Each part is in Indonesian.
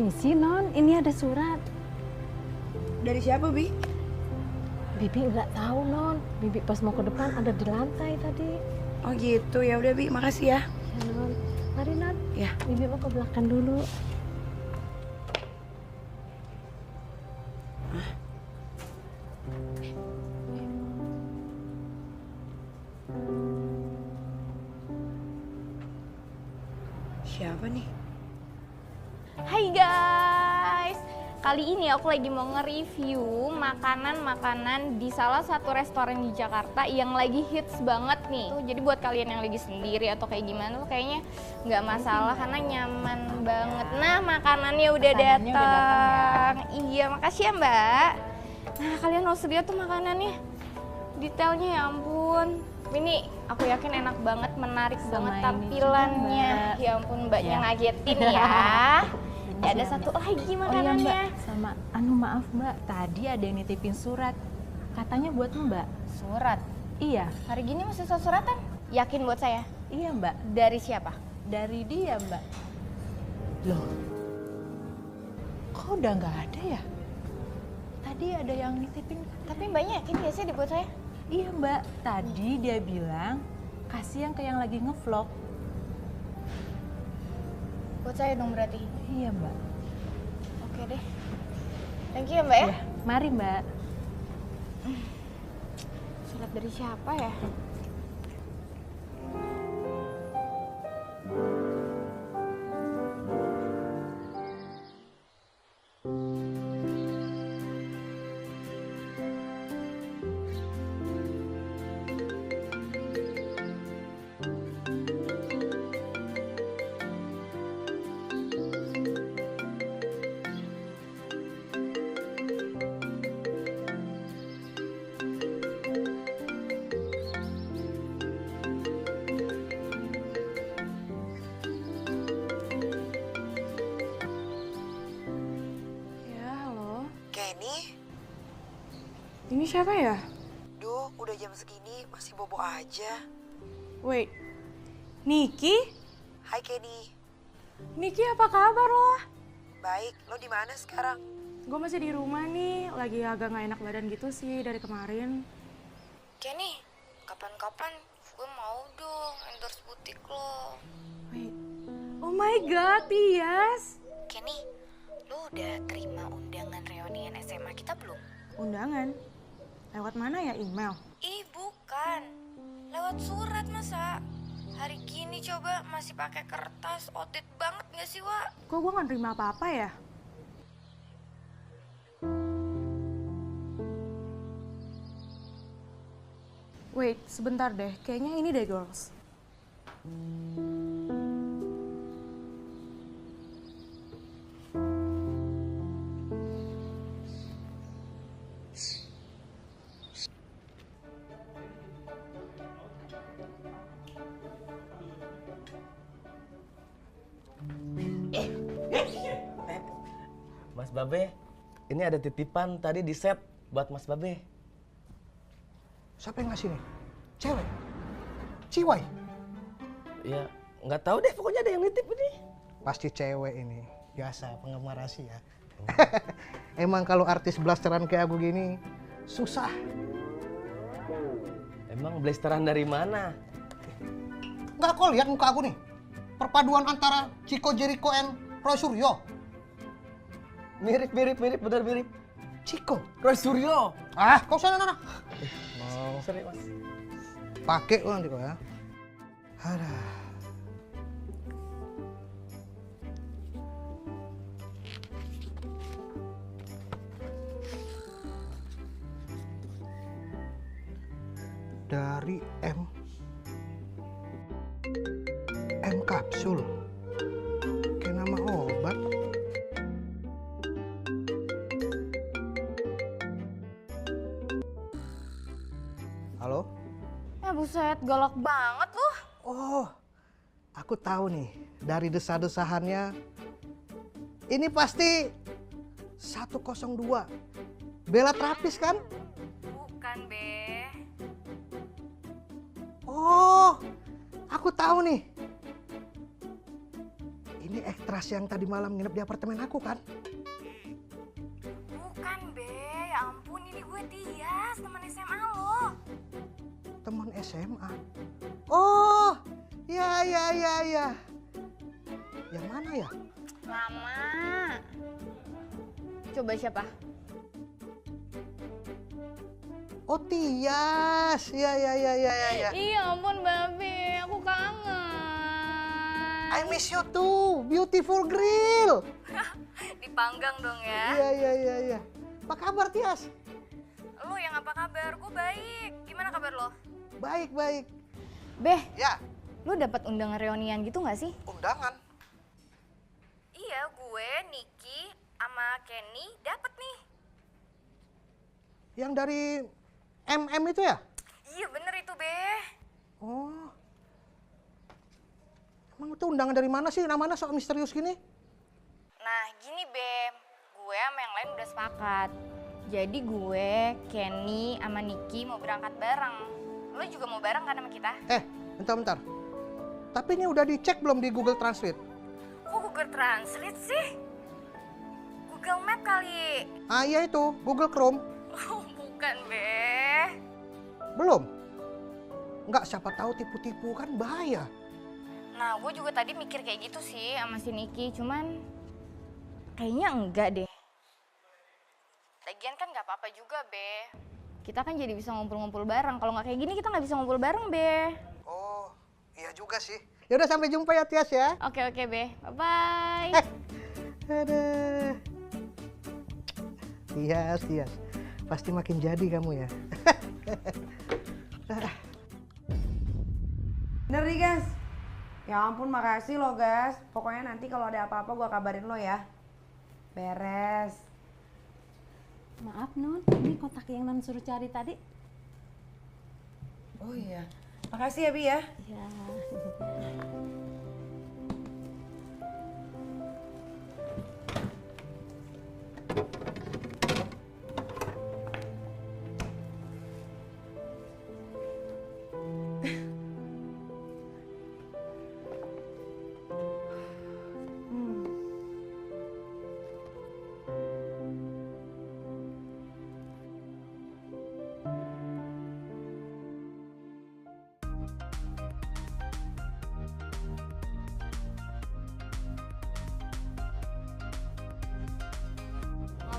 Permisi non, ini ada surat. Dari siapa, Bi? Bibi nggak tahu non. Bibi pas mau ke depan ada di lantai tadi. Oh gitu, ya udah Bi, makasih ya. Ya non, mari non. Ya. Bibi mau ke belakang dulu. Siapa nih? Hai guys, kali ini aku lagi mau nge-review makanan-makanan di salah satu restoran di Jakarta yang lagi hits banget nih. Jadi buat kalian yang lagi sendiri atau kayak gimana tuh kayaknya nggak masalah karena nyaman banget. Nah makanannya udah datang. Iya makasih ya mbak. Nah kalian harus lihat tuh makanannya, detailnya ya ampun. Ini aku yakin enak banget, menarik banget tampilannya. Ya ampun mbaknya ngagetin ya. Ya ada satu lagi makanannya. Oh iya mbak, sama maaf mbak, tadi ada yang nitipin surat. Katanya buat mbak. Surat? Iya. Hari gini masih suratan? Yakin buat saya? Iya mbak. Dari siapa? Dari dia mbak. Loh, kok udah nggak ada ya? Tadi ada yang nitipin. Tapi mbaknya yakin gak sih dibuat saya? Iya mbak, tadi dia bilang kasih yang ke yang lagi ngevlog. Buat saya dong berarti? Iya mbak. Oke deh. Thank you ya mbak ya. Ya, mari mbak. Surat dari siapa ya? Ya, halo. Kenny, Ini siapa ya? duh udah jam segini masih bobo aja. Wait. Niki? Hai Kenny, Niki apa kabar lo? baik, lo di mana sekarang? Gue masih di rumah nih, lagi agak gak enak badan gitu sih dari kemarin. Kenny, kapan-kapan gue mau dong endorse butik lo. Wait. Oh my god, Tias. Kenny, lo udah terima undangan reunian SMA kita belum? Undangan? Lewat mana ya, email? Ih bukan, lewat surat masa. Hari gini coba masih pakai kertas, otit banget gak sih Wak? Kok gue gak nerima apa-apa ya? Wait, sebentar deh. Kayaknya ini deh, girls. Mas Babe, ini ada titipan tadi di set buat Mas Babe. Siapa yang ngasih nih? Cewek? Ciwai? Ya, nggak tahu deh, pokoknya ada yang nitip ini. Pasti cewek ini. Biasa, penggemar rahasia. Emang kalau artis blasteran kayak aku gini, susah. Emang blasteran dari mana? Nggak kau lihat muka aku nih? Perpaduan antara Chico Jericho and Roy Suryo. Mirip, bener mirip. Chico? Roy Suryo. Ah, kau sana. Oh, seri Mas. Pakai kau nanti kau ya. Ada. Dari M kapsul. Kayak nama obat. Halo? Ya buset, galak banget loh. Oh, aku tahu nih dari desa-desahannya. Ini pasti 102. Bella Trapis kan? Bukan, Be. Oh, aku tahu nih. Ini ekstra Laras yang tadi malam nginep di apartemen aku kan? Bukan, Be. Ya ampun, ini gue Tias, teman SMA lo. Teman SMA? Oh, ya. Yang mana ya? Lama. Coba siapa? Oh, Tias. Ya. Iya ampun Babe, aku kangen. I miss you too, beautiful girl. Dipanggang dong ya. Iya. Apa kabar, Tias? Lu yang apa kabar? Gue baik. Gimana kabar lo? Baik. Beh, Ya, lu dapat undangan reunian gitu nggak sih? undangan. Iya, gue, Niki, sama Kenny dapet nih. Yang dari MM itu ya? Iya bener itu, Beh. Oh. Emang itu undangan dari mana sih? Namanya sok misterius gini? Nah, gini Bem, gue sama yang lain udah sepakat. Jadi gue, Kenny, sama Niki mau berangkat bareng. Lo juga mau bareng kan sama kita? Bentar. Tapi ini udah dicek belum di Google Translate? Kok Google Translate sih? Google Map kali. Ah iya itu, Google Chrome. Oh, bukan, Beh. Belum? Enggak, siapa tahu tipu-tipu kan bahaya. Nah, gue juga tadi mikir kayak gitu sih sama si Niki, cuman kayaknya enggak deh. Lagian kan nggak apa-apa juga, Be. Kita kan jadi bisa ngumpul-ngumpul bareng. Kalau nggak kayak gini kita nggak bisa ngumpul bareng, Be. Oh, iya juga sih. Ya udah sampai jumpa ya Tias ya. Oke, Be. Bye-bye. Aduh. Tias. Pasti makin jadi kamu ya. Bener nih guys. Ya ampun makasih lo guys. Pokoknya nanti kalau ada apa-apa gua kabarin lo ya. Beres. Maaf Non, ini kotak yang Non suruh cari tadi. Oh iya. Makasih ya Bi ya. Ya.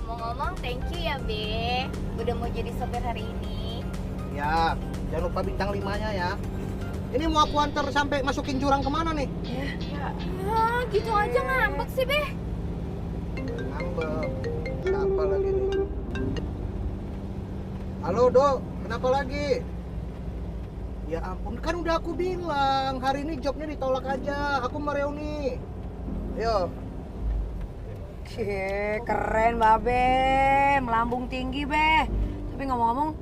Ngomong-ngomong, thank you ya, Be. Udah mau jadi sopir hari ini. Ya, jangan lupa bintang 5-nya ya. Ini mau aku antar sampai masukin jurang kemana nih? Ah, gitu aja ngambek sih, Be. Ngambek. Siapa lagi nih? Halo, Dok. Kenapa lagi? Ya ampun, kan udah aku bilang. Hari ini jobnya ditolak aja. Aku mau reuni. Ayo. Keren Babe. Melambung tinggi Be. Tapi ngomong-ngomong,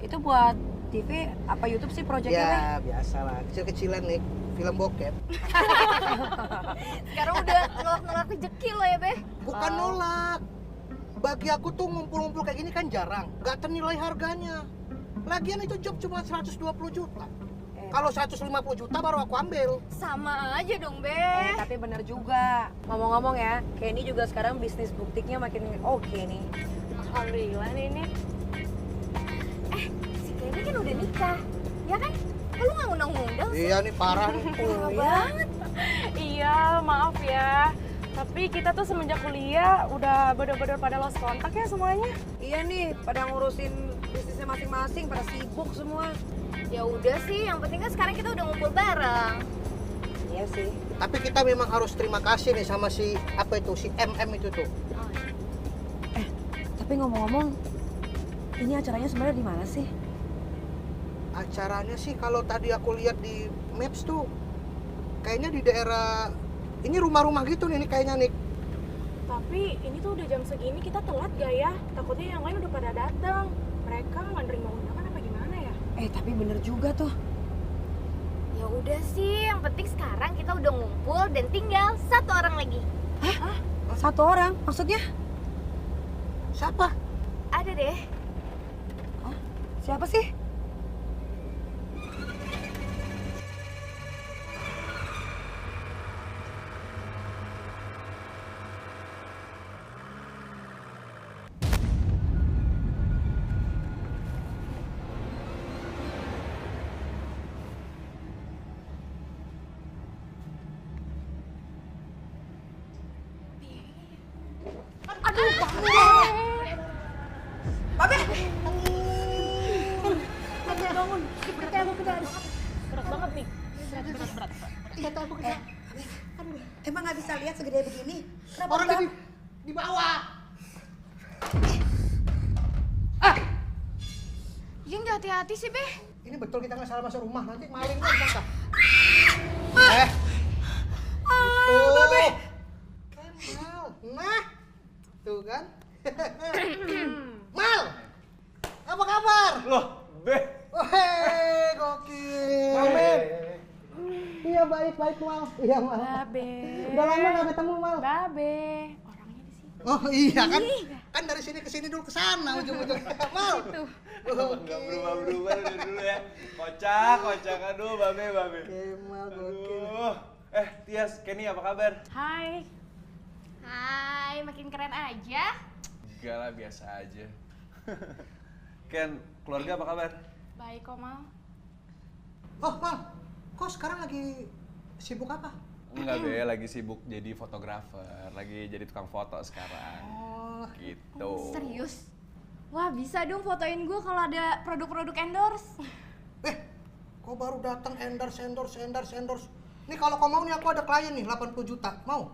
itu buat TV apa YouTube sih proyeknya Be? Ya, biasalah. Kecil-kecilan nih. Film bokep. Sekarang udah nolak-nolak rezeki lo ya, Be. Bukan nolak. Bagi aku tuh ngumpul-ngumpul kayak gini kan jarang. Gak ternilai harganya. Lagian itu job cuma 120 juta. Kalau 150 juta baru aku ambil. Sama aja dong, Be. Tapi bener juga. Ngomong-ngomong ya, Kenny juga sekarang bisnis butiknya makin oke nih. Alhamdulillah nih ini. Si Kenny kan udah nikah, ya kan? Kok lu nggak ngundang-ngundang sih? Iya nih parah nih. Parah banget. Iya, maaf ya. Tapi kita tuh semenjak kuliah udah bener-bener pada lost kontak ya semuanya. Iya nih, pada ngurusin bisnisnya masing-masing, pada sibuk semua. Ya udah sih, yang penting kan sekarang kita udah ngumpul bareng. Iya sih. Tapi kita memang harus terima kasih nih sama si apa itu si MM itu tuh. Tapi ngomong-ngomong, ini acaranya sebenarnya di mana sih? Acaranya sih kalau tadi aku lihat di Maps tuh kayaknya di daerah ini rumah-rumah gitu nih kayaknya nih. Tapi ini tuh udah jam segini, kita telat gak ya? Takutnya yang lain udah pada datang. Mereka nggak nerima undangan apa gimana ya? Tapi bener juga tuh. Ya udah sih, yang penting sekarang kita udah ngumpul dan tinggal satu orang lagi. Satu orang? Maksudnya? Siapa? Ada deh. Siapa sih? Aduh, Babe. Bangun. Berat aku kena. Berat banget nih. Emang nggak bisa lihat segede begini? Kenapa Orangnya Bang? di bawah. Yang nggak hati-hati sih, Be. Ini betul kita nggak salah masuk rumah, nanti maling kan bangka. Tuh. Kan Mal. Nah. Tuh kan. Mal. Apa kabar? Loh, Be. Weh, gokil. Amin. Iya baik Mal. Iya Mal. Babe. Udah lama nggak ketemu Mal. Babe. Orangnya di sini. Oh iya kan? Kan dari sini ke sini dulu ke sana ujung-ujungnya. Mal. Nggak berubah-berubah dari dulu ya. Kocak. Aduh, Babe. Mal gokil. Aduh. Tias, Kenny apa kabar? Hai. Hai, makin keren aja. Enggak lah, biasa aja. Ken, keluarga apa kabar? Baik kok, Mal. Oh Mal, kok sekarang lagi sibuk apa? Enggak, Be, lagi sibuk jadi fotografer, lagi jadi tukang foto sekarang. Oh, Gitu. Serius? Wah, bisa dong fotoin gue kalau ada produk-produk endorse. kok baru datang endorse. Nih kalau kau mau nih aku ada klien nih 80 juta, mau?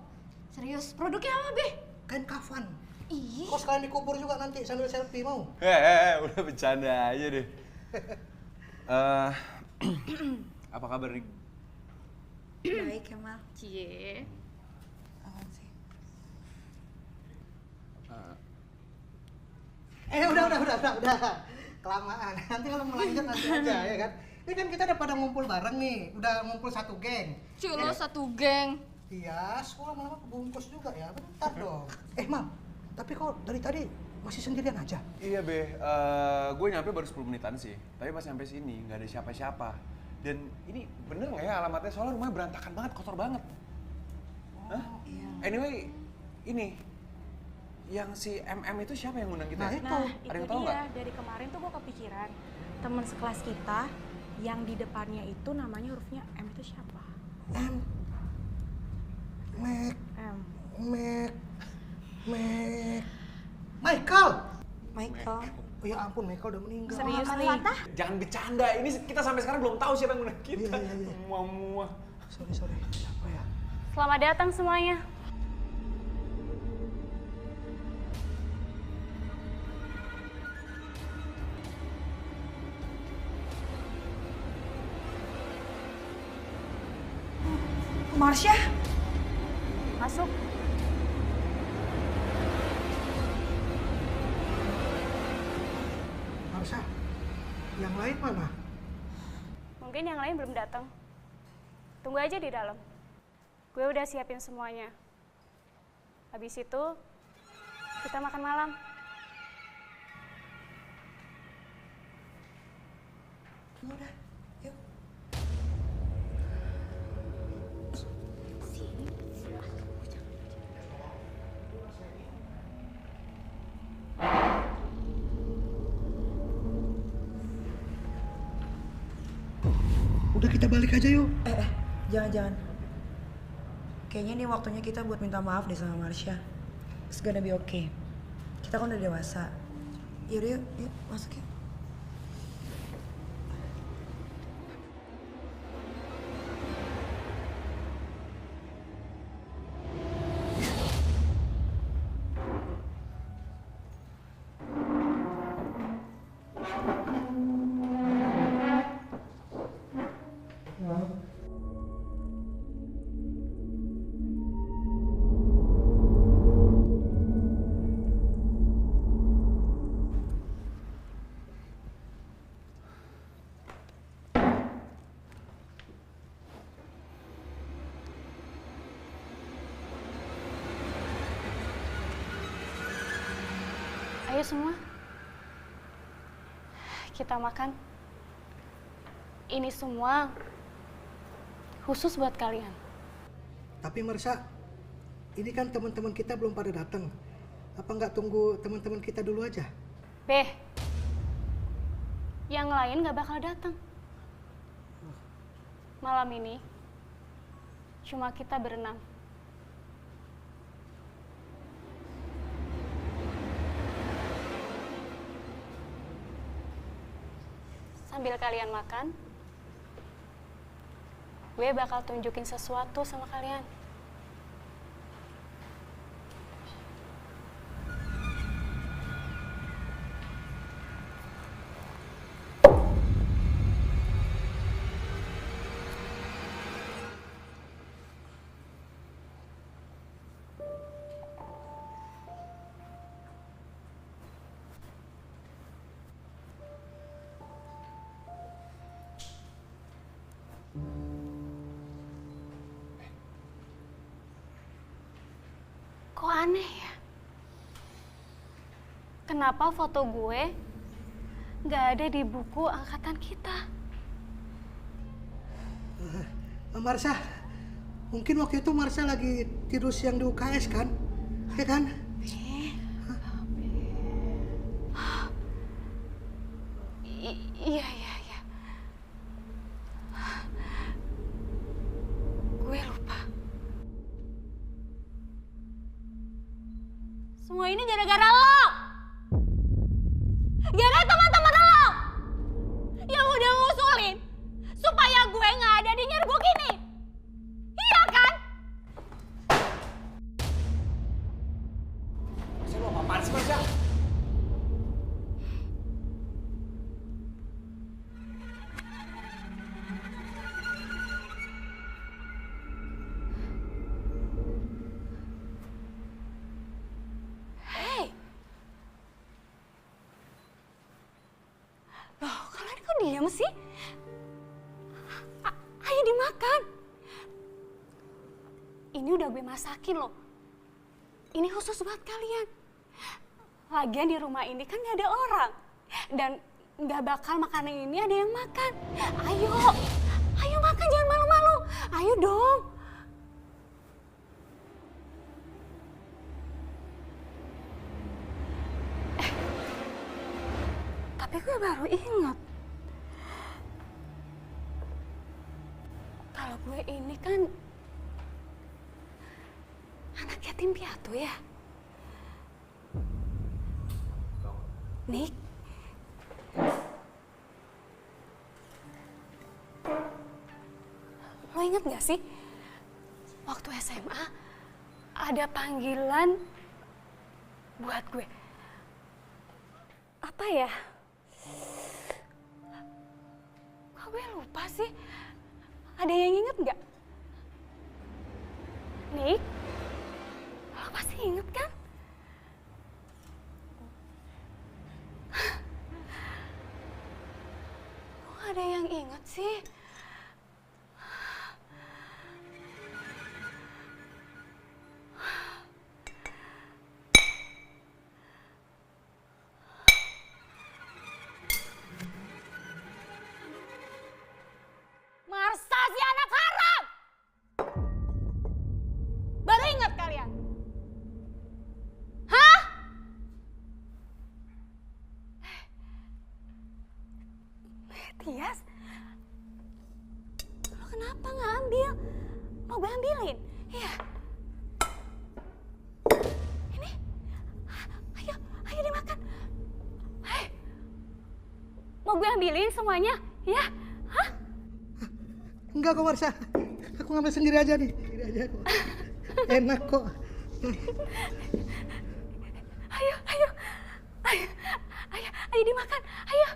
Serius? Produknya apa, Be? Kain kafan. Ih, Kau sekalian dikubur juga nanti sambil selfie, mau? Udah bercanda aja deh. Apa kabar nih? Baik Kemal. cie. Aman sih. Udah. Kelamaan. Nanti kalau melanjut nanti aja ya kan. Ini kan kita udah pada ngumpul bareng nih, udah ngumpul satu geng. Cilo satu geng. Iya, sekolah lama-lama kebungkus juga ya. Bentar dong. Mam, tapi kok dari tadi masih sendirian aja? Iya, Be. Gue nyampe baru 10 menitan sih. Tapi pas nyampe sini nggak ada siapa-siapa. Dan ini bener nggak ya alamatnya? Soalnya rumahnya berantakan banget, kotor banget. Hah? Iya. Anyway, ini yang si MM itu siapa yang ngundang kita? Nah, itu. Nah, Ada yang itu tahu dia. nggak? Dari kemarin tuh gue kepikiran. Temen sekelas kita yang di depannya itu namanya hurufnya M itu siapa? M. Michael. Michael. Oh ya ampun, Michael udah meninggal. Serius nih? Jangan bercanda, ini kita sampai sekarang belum tahu siapa yang ngundang kita. Iya. Muah-muah. Sorry. Siapa ya? Selamat datang semuanya. Marsha? Masuk. Marsha, yang lain mana? Mungkin yang lain belum datang. Tunggu aja di dalam. Gue udah siapin semuanya. Habis itu, kita makan malam. Udah, yuk. Udah kita balik aja yuk. Jangan. Kayaknya ini waktunya kita buat minta maaf deh sama Marsha. It's gonna be okay. Kita kan udah dewasa. Yaudah yuk masuk yuk. Ayo semua. Kita makan. Ini semua khusus buat kalian. Tapi Marsha, ini kan teman-teman kita belum pada datang. Apa nggak tunggu teman-teman kita dulu aja? Beh, yang lain gak bakal datang. Malam ini cuma kita berenam. sambil kalian makan, gue bakal tunjukin sesuatu sama kalian. Kok aneh ya? Kenapa foto gue nggak ada di buku angkatan kita? Marsha, mungkin waktu itu Marsha lagi tidur siang di UKS kan? Ya kan? Iya. Gue lupa. Semua ini gara-gara lo. Gara-gara teman-teman lo yang udah ngusulin supaya gue nggak ada di Yearbook ini. Iya kan? Marsha, lo apaan sih, Marsha? Loh, kalian kok diam sih? Ayo dimakan. Ini udah gue masakin loh. Ini khusus buat kalian. Lagian di rumah ini kan gak ada orang. Dan gak bakal makanan ini ada yang makan. Ayo makan, jangan malu-malu. Ayo dong. Tapi gue baru ingat. Kalau gue ini kan anak yatim piatu ya. Nick. Lo inget gak sih? Waktu SMA ada panggilan buat gue. Apa ya? Kok gue lupa sih? Ada yang inget gak? Nick? Lo pasti inget kan? Kok ada yang inget sih? Marsha si anak haram! Baru ingat kalian? Hah? Tias? Lo kenapa nggak ambil? Mau gue ambilin? Iya. Ini? Ayo dimakan. Hei. Mau gue ambilin semuanya? Ya? Hah? Enggak kok Marsha, aku ngambil sendiri aja nih. Sendiri aja kok. Enak kok. Ayo dimakan, ayo.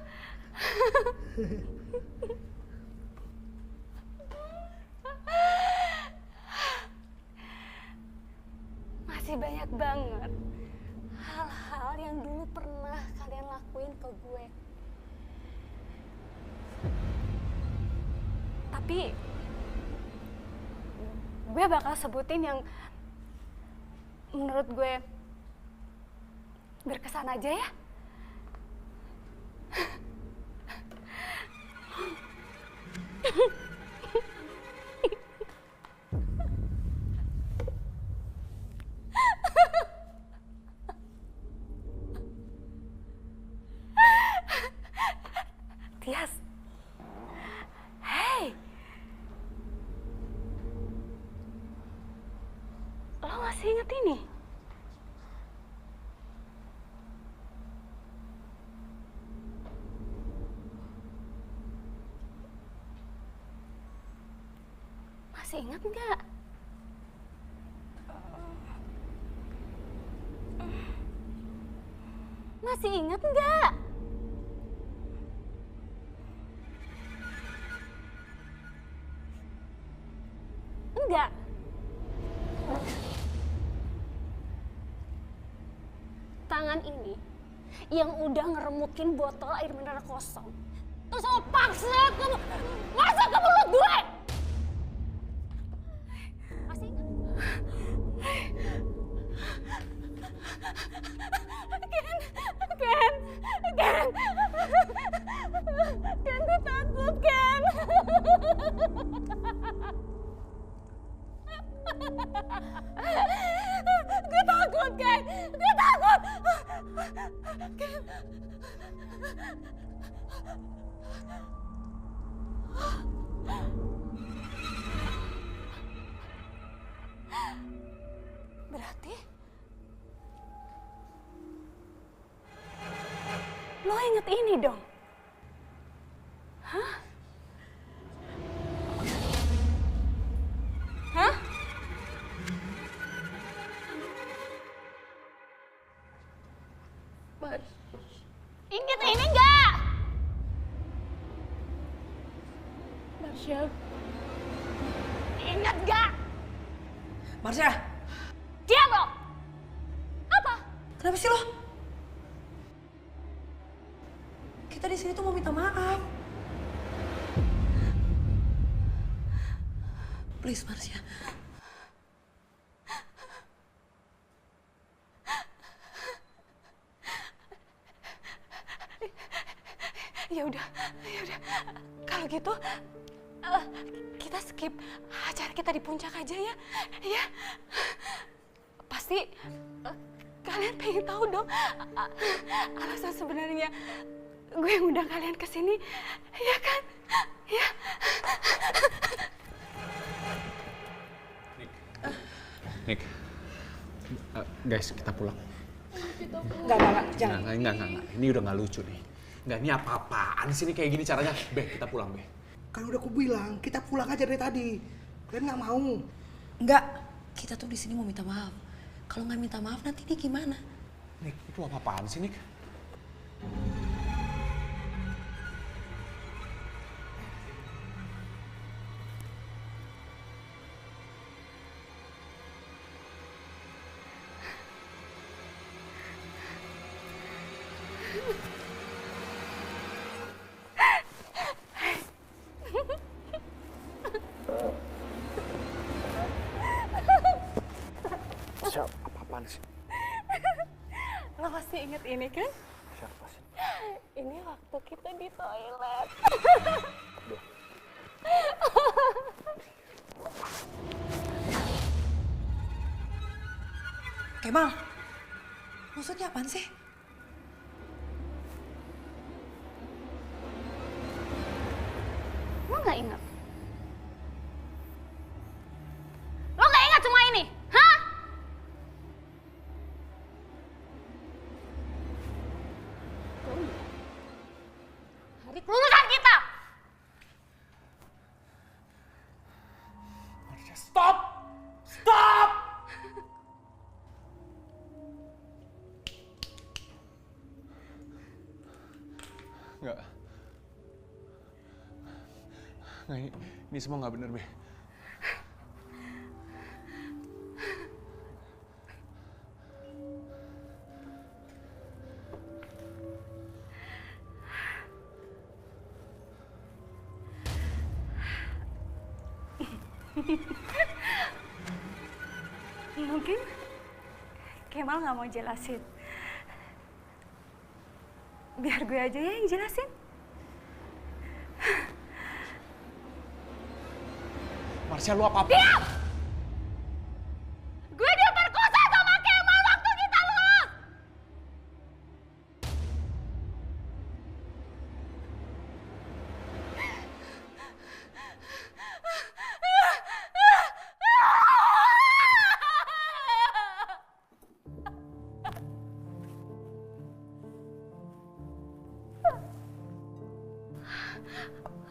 Masih banyak banget hal-hal yang dulu pernah kalian lakuin ke gue. Tapi gue bakal sebutin yang menurut gue berkesan aja ya. Tias. Hey. Lo masih inget ini? Masih ingat nggak? Masih ingat nggak? Enggak. Tangan ini yang udah ngeremukin botol air mineral kosong. Terus lo paksa masuk ke mulut gue. Masih ingat? Ken, gue takut, Ken. Gue takut, Ken. Gue takut. Ken. Berarti lo inget ini dong? Hah? Hah? Ingat ini enggak? Marsha. Ingat enggak? Marsha, Diam lo! Apa? kenapa sih lo? Kita di sini tuh mau minta maaf. Please, Marsha. Ya udah. Kalau gitu kita skip acara kita di puncak aja ya. Ya. Pasti kalian pengen tahu dong alasan sebenarnya gue ngundang kalian ke sini, ya kan? Ya. Nick, guys, kita pulang. Enggak, jangan. Enggak. Ini udah nggak lucu nih. Enggak, ini apa-apaan sih ini kayak gini caranya? Be, kita pulang, Be. Kan udah aku bilang, kita pulang aja dari tadi. Kalian nggak mau. Enggak, kita tuh di sini mau minta maaf. Kalau nggak minta maaf nanti dia gimana? Nick, itu apa-apaan sih, Nick? Apa-apaan sih? Lo pasti inget ini kan? Siapa sih? Ini waktu kita di toilet. Kemal, maksudnya apaan sih? Lo nggak ingat? Lo nggak ingat semua ini? Hah? Hari kelulusan kita! Marsha, stop! Stop! Enggak. Nggak, ini semua nggak bener, Be. Mungkin Kemal nggak mau jelasin. Biar gue aja ya yang jelasin. Marsha, lu apa-apa? Diam! Gue diperkosa sama Kemal waktu kita lulus!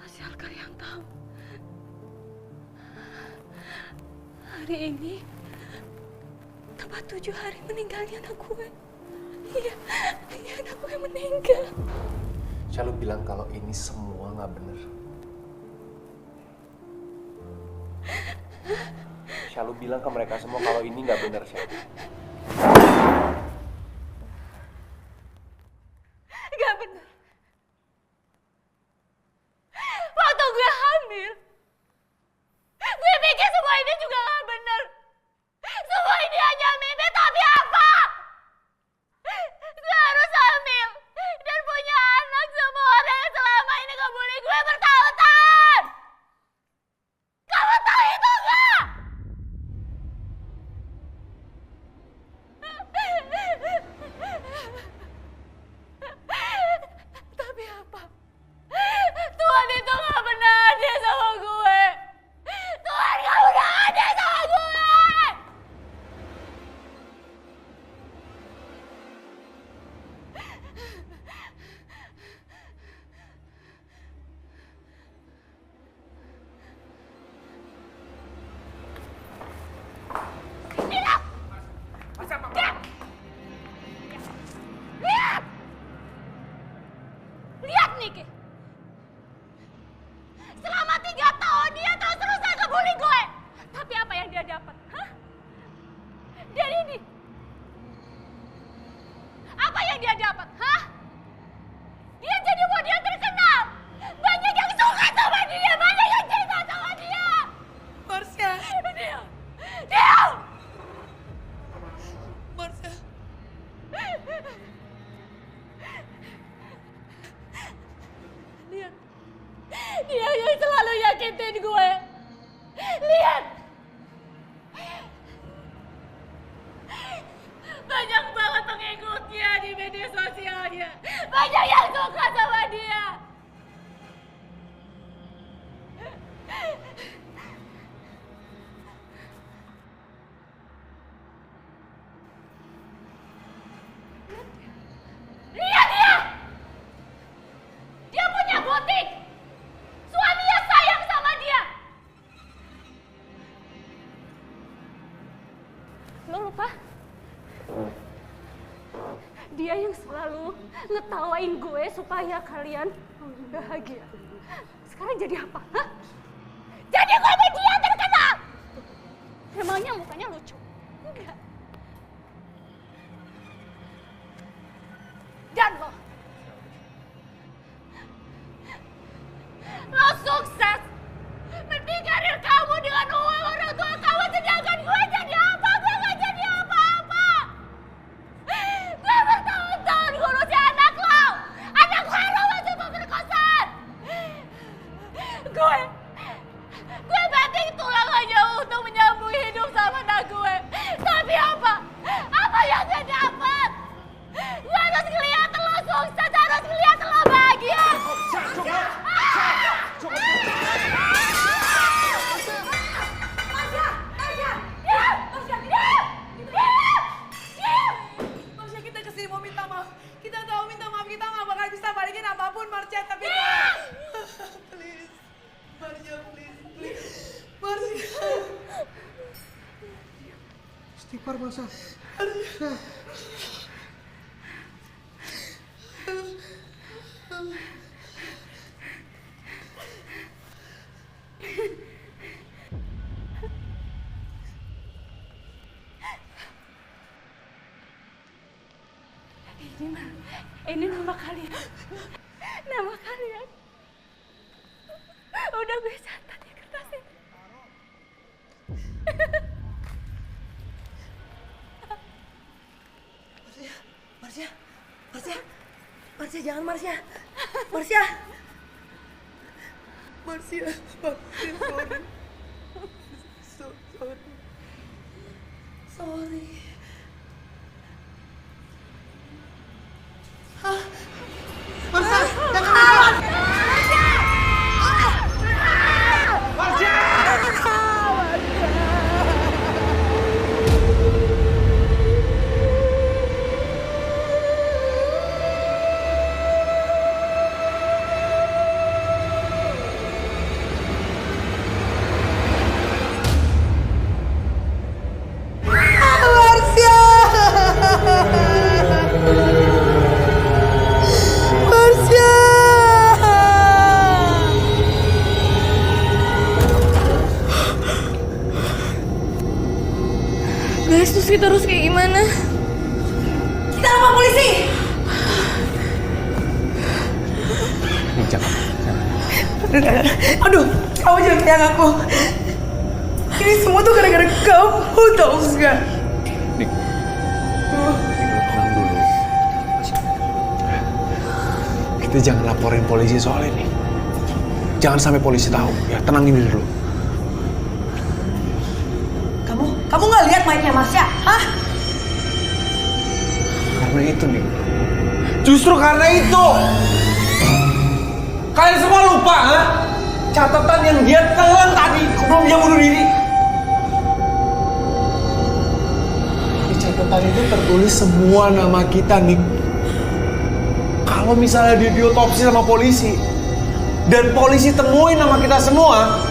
Sial kalian tahu. Hari ini tepat 7 hari meninggalnya anak gue. Iya, anak gue meninggal. Selalu bilang kalau ini semua nggak bener. Selalu bilang ke mereka semua kalau ini nggak bener, Syalu. Gak bener. Waktu gue hamil, gue pikir semua ini juga gak bener. Semua ini hanya mimpi, tapi apa? Gue harus hamil dan punya anak sama orang yang selama ini ngebully gue bertahun-tahun. Kamu tahu itu gak? Tapi apa? Tuhan itu gak pernah adil sama gue. Tuhan gak pernah adil sama gue. Lihat! Lihat Niki! Selama 3 tahun dia terus-terusan ngebully gue. Tapi apa yang dia dapat? Hah? Dan ini? Apa yang dia dapat? Hah? Dia jadi model terkenal. Banyak yang suka sama dia. Banyak yang cinta sama dia. Marsha. Diam! Diam! Marsha. Lihat. Dia yang selalu yakitin gue. Lihat. Banyak banget pengikutnya di media sosialnya. Banyak yang suka sama dia. Lihat dia! Dia punya butik. Suaminya sayang sama dia. Lo lupa? Dia yang selalu ngetawain gue supaya kalian bahagia. Sekarang jadi apa? Hah? Jadi komedian terkenal. Emangnya mukanya lucu? Enggak. Dan lo sukses mendikarir kamu dengan uang orang tua kamu, sedangkan gue jadi apa? Gue gak jadi apa-apa. Gue bertahun-tahun ngurusin anak lo. Anak haram aja pemerkosaan. Gue banting tulang hanya untuk menyambung hidup sama anak gue. Tapi apa? Apa yang gue dapat? Gue harus ngeliat lo sukses, harus ngeliat lo bahagia. Marsha, kita kesini mau minta maaf. Kita tahu minta maaf kita nggak bakal bisa balikin apapun, Marsha. Tapi please, Marsha, please, Marsha. Istighfar, Marsha. Ini nama kalian. Nama kalian. Udah gue catat di kertas ini. Marsha, jangan Marsha. Marsha, sorry. Sorry. Marsha, jangan. guys, terus kita harus kayak gimana? Kita lapor polisi. Jangan. Aduh, kamu jangan sayang aku. Ini semua tuh gara-gara kamu, tau gak? Nik, tenang dulu. Kita jangan laporin polisi soal ini. Jangan sampai polisi tahu. Ya, tenangin diri dulu. Kamu nggak lihat mainnya Marsha? Hah? Karena itu, Nik. Justru karena itu. Kalian semua lupa, ha? Catatan yang dia telan tadi sebelum dia bunuh diri. Di catatan itu tertulis semua nama kita, Nik. Kalau misalnya dia diotopsi sama polisi, dan polisi temuin nama kita semua,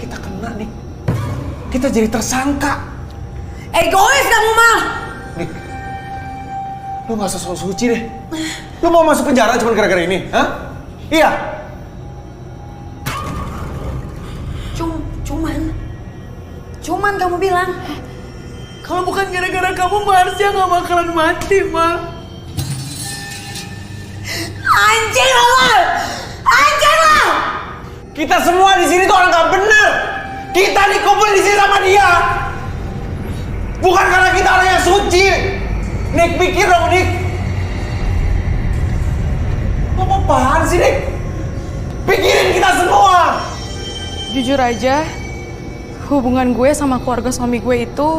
kita kena, Nik. Kita jadi tersangka. Egois kamu mah. Nik, lu gak usah sok suci deh. Lu mau masuk penjara cuma gara-gara ini, hah? Iya. Cuman kamu bilang, kalau bukan gara-gara kamu Marsha nggak bakalan mati, Ma. Anjing lo! Anjing lo! Kita semua di sini tuh orang gak bener. Kita dikumpulin di sini sama dia. Bukan karena kita orang yang suci. Nik, pikir dong, Nik. Apa-apaan sih, Nik? Pikirin kita semua. Jujur aja, hubungan gue sama keluarga suami gue itu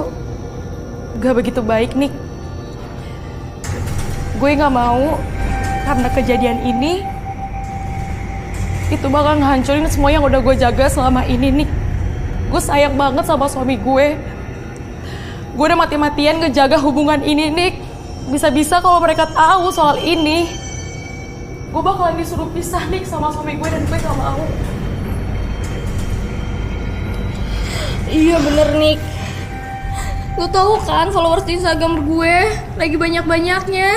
gak begitu baik, Nik. Gue gak mau karena kejadian ini itu bakal ngehancurin semua yang udah gue jaga selama ini, Nik. Gue sayang banget sama suami gue. Gue udah mati-matian ngejaga hubungan ini, Nik. Bisa-bisa kalau mereka tahu soal ini, gue bakalan disuruh pisah, Nik, sama suami gue, dan gue gak mau. Iya bener, Nik. Lo tahu kan followers di Instagram gue lagi banyak-banyaknya.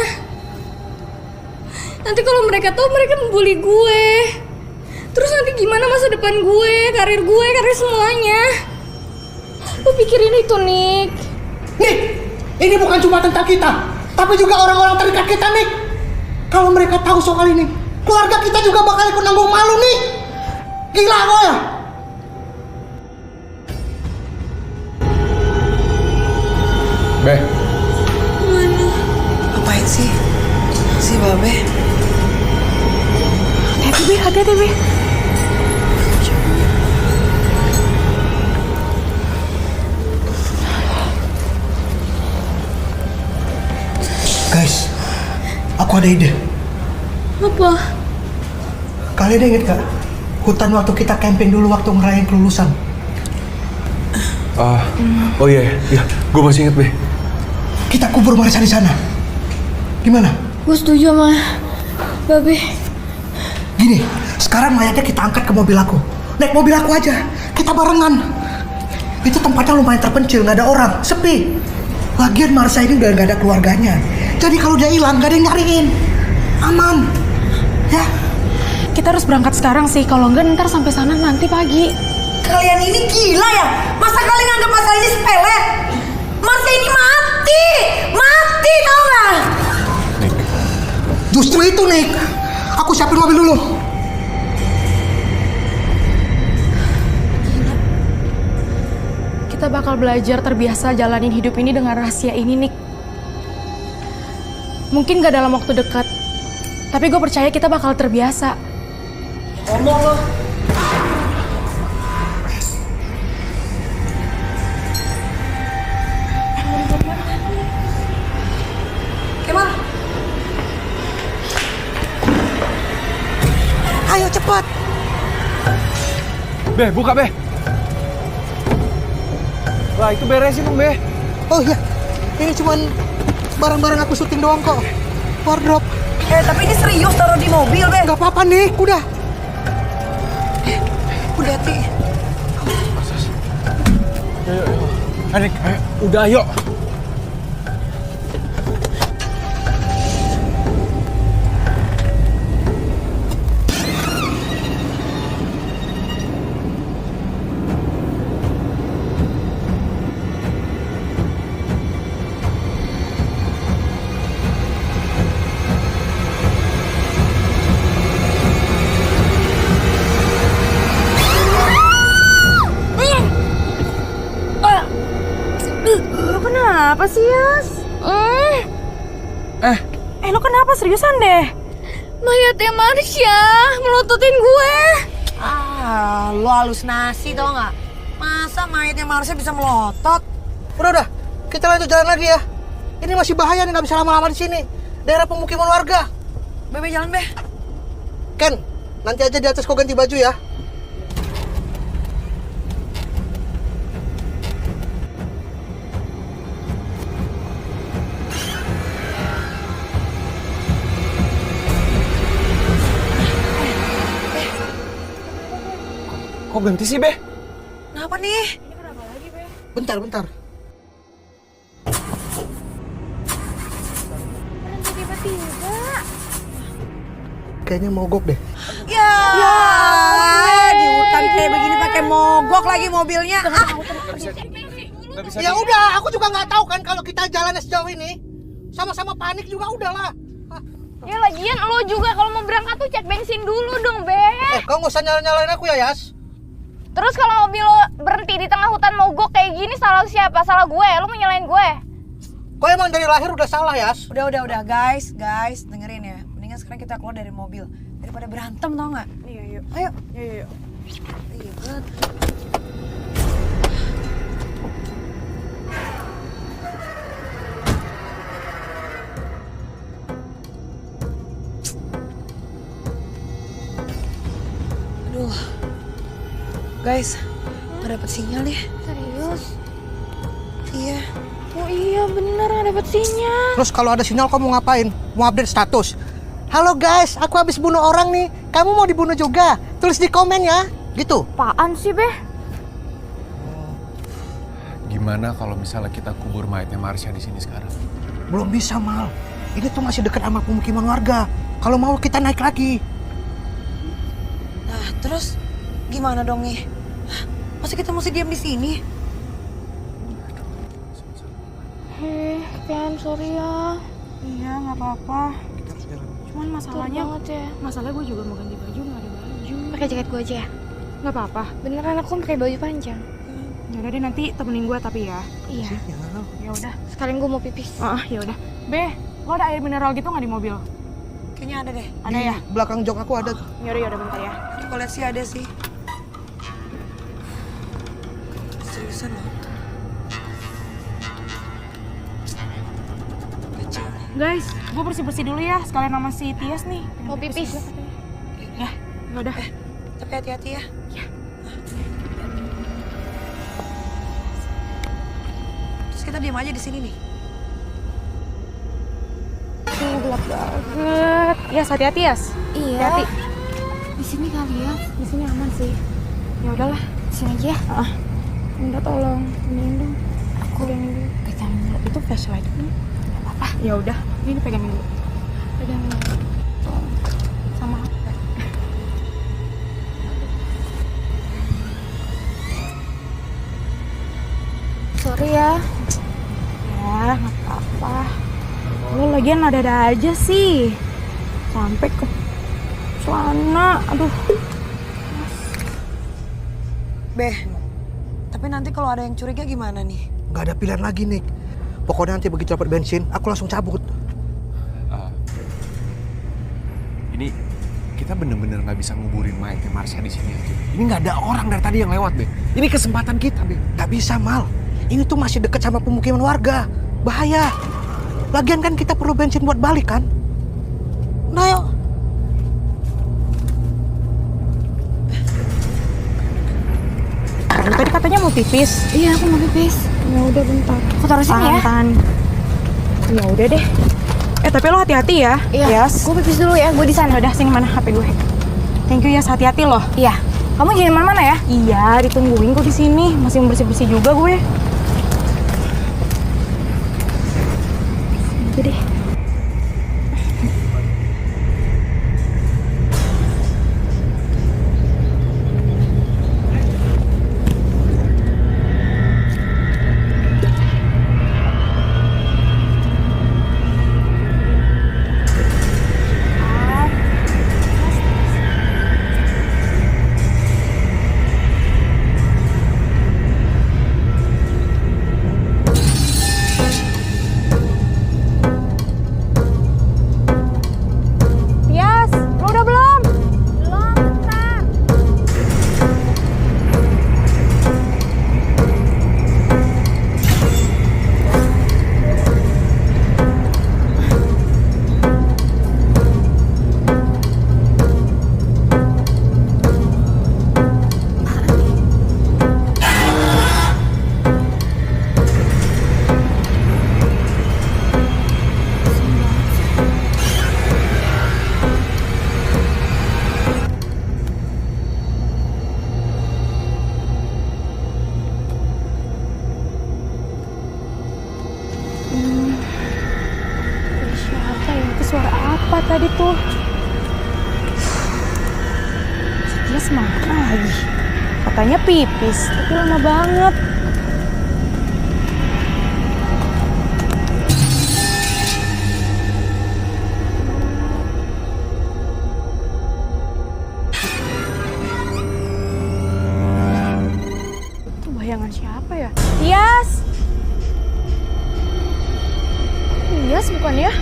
Nanti kalau mereka tahu, mereka membuli gue. Terus nanti gimana masa depan gue, karir semuanya. Lo pikirin itu, Nik. Nik, ini bukan cuma tentang kita, tapi juga orang-orang terdekat kita, Nik. Kalau mereka tahu soal ini, keluarga kita juga bakal ikut nanggung malu, Nik. Gila gue ya? Beh. Apain sih? Si Babe? Hati-hati, Be. Guys, aku ada ide. Apa? Kalian inget gak? Hutan waktu kita camping dulu waktu ngerayain kelulusan. Oh iya, gue masih inget, Be. Kita kubur Marsha di sana. Gimana? Gue setuju sama Babe. Gini, sekarang mayatnya kita angkat ke mobil aku. Naik mobil aku aja, kita barengan. Itu tempatnya lumayan terpencil, nggak ada orang, sepi. Lagian Marsha ini udah nggak ada keluarganya. Jadi kalau dia hilang, nggak ada yang nyariin. Aman, ya. Kita harus berangkat sekarang sih, kalau enggak ntar sampai sana nanti pagi. Kalian ini gila ya? Masa kalian nganggap masalah ini sepele? Marsha ini mati! Mati, tau gak? Justru itu, Nik. Aku siapin mobil dulu. Kita bakal belajar terbiasa jalanin hidup ini dengan rahasia ini, Nik. Mungkin gak dalam waktu dekat, tapi gue percaya kita bakal terbiasa. Ngomong lo. Kemal. Ayo cepat. Be, buka, Be. Wah, itu beresin dong, Be. Oh iya, ini cuman barang-barang aku syuting doang kok. Wardrobe. Tapi ini serius taruh di mobil, Be. Gak apa-apa, Nik. Udah. Udah, Ti. Ayo. Ayo, udah, ayo. sih, Yas? Lo kenapa? Seriusan deh. Mayatnya Marsha melototin gue. Lo halusinasi tau nggak? Masa mayatnya Marsha bisa melotot? Udah, kita lanjut jalan lagi ya. Ini masih bahaya nih, nggak bisa lama-lama di sini. Daerah pemukiman warga. Bebe jalan, Be. Ken, nanti aja di atas kau ganti baju ya. Kok ganti sih, Be? Kenapa nih? Bentar. Berhenti tiba-tiba. Kayaknya mogok deh. Ya, di hutan kayak begini pakai mogok lagi mobilnya. Ya udah, aku juga nggak tahu kan kalau kita jalannya sejauh ini. Sama-sama panik juga udahlah. Ya lagian lo juga kalau mau berangkat tuh cek bensin dulu dong, Be. Kau nggak usah nyalain aku ya, Yas. Terus kalau mobil lo berhenti di tengah hutan mogok kayak gini, salah siapa? Salah gue. Lo mau nyalain gue? Kau emang dari lahir udah salah, Yas. Udah, guys, dengerin ya. Mendingan sekarang kita keluar dari mobil daripada berantem, tau nggak? Iya, yuk. Ayo. Yuk. Ribet. Aduh, guys, nggak dapet sinyal deh. Serius? Iya. Oh iya bener, nggak dapet sinyal. Terus kalau ada sinyal kamu ngapain? Mau update status? Halo guys, aku habis bunuh orang nih. Kamu mau dibunuh juga? Tulis di komen ya. Gitu. Apaan sih, Be? Gimana kalau misalnya kita kubur mayatnya Marsha di sini sekarang? Belum bisa, Mal. Ini tuh masih dekat sama pemukiman warga. Kalau mau kita naik lagi. Nah, terus gimana dong nih? Hah, masa kita mesti diam di sini? Ken, sorry ya. Iya, nggak apa-apa. Cuman masalahnya, ya. masalahnya gue juga mau ganti baju, nggak ada baju. Pakai jaket gue aja ya? Nggak apa-apa. Beneran aku pakai baju panjang. Yaudah deh, nanti temenin gue tapi ya. Iya. Ya udah. Sekalian gue mau pipis. Ya udah. Be, lo ada air mineral gitu nggak di mobil? Kayaknya ada deh. Ada ya? Belakang jok aku ada tuh. Yaudah bentar ya. Aku lihat sih ada sih. Seriusan loh. Kacau nih. Guys, gue bersih-bersih dulu ya, sekalian sama si Tias nih. Mau pipis. Ya, yaudah. Tapi hati-hati ya. Terus kita diam aja di sini nih. Gelap banget. Yas, hati-hati Yas. Iya. Hati-hati. Di sini kali ya. Di sini aman sih. Ya udahlah, Di sini aja ya. minta tolong, ini dong. Aku pegangin dulu. Itu flashlight. Apa? Ya udah, ini pegangin dulu. Pegangin dulu. Sama apa? Sorry ya. Ya, nggak apa-apa. Lo lagian ada-ada aja sih. Sampai ke sana, aduh. Beh, tapi nanti kalau ada yang curiga gimana nih? Nggak ada pilihan lagi, Nick. Pokoknya nanti begitu dapat bensin, aku langsung cabut. Ini kita bener-bener nggak bisa nguburin mayatnya Marsha di sini aja. Ini nggak ada orang dari tadi yang lewat, Be. Ini kesempatan kita, Be. Nggak bisa, Mal. Ini tuh masih dekat sama pemukiman warga. Bahaya. Lagian kan kita perlu bensin buat balik kan? Nah, yuk. Tadi katanya mau pipis. Iya, aku mau pipis. Ya udah bentar. Aku taruh sini ya. Tahan. Ya udah deh. Tapi lo hati-hati ya. Iya. Yas. Gue pipis dulu ya. Gue di sana. Udah, sini mana HP gue. Thank you Yas, hati-hati loh. Iya. Kamu jangan mana-mana ya. Iya, ditungguin kok di sini. Masih bersih-bersih juga gue. Udah deh. Kenis mana lagi? Katanya pipis, tapi lama banget. Itu bayangan siapa ya? Tias! Tias bukan ya?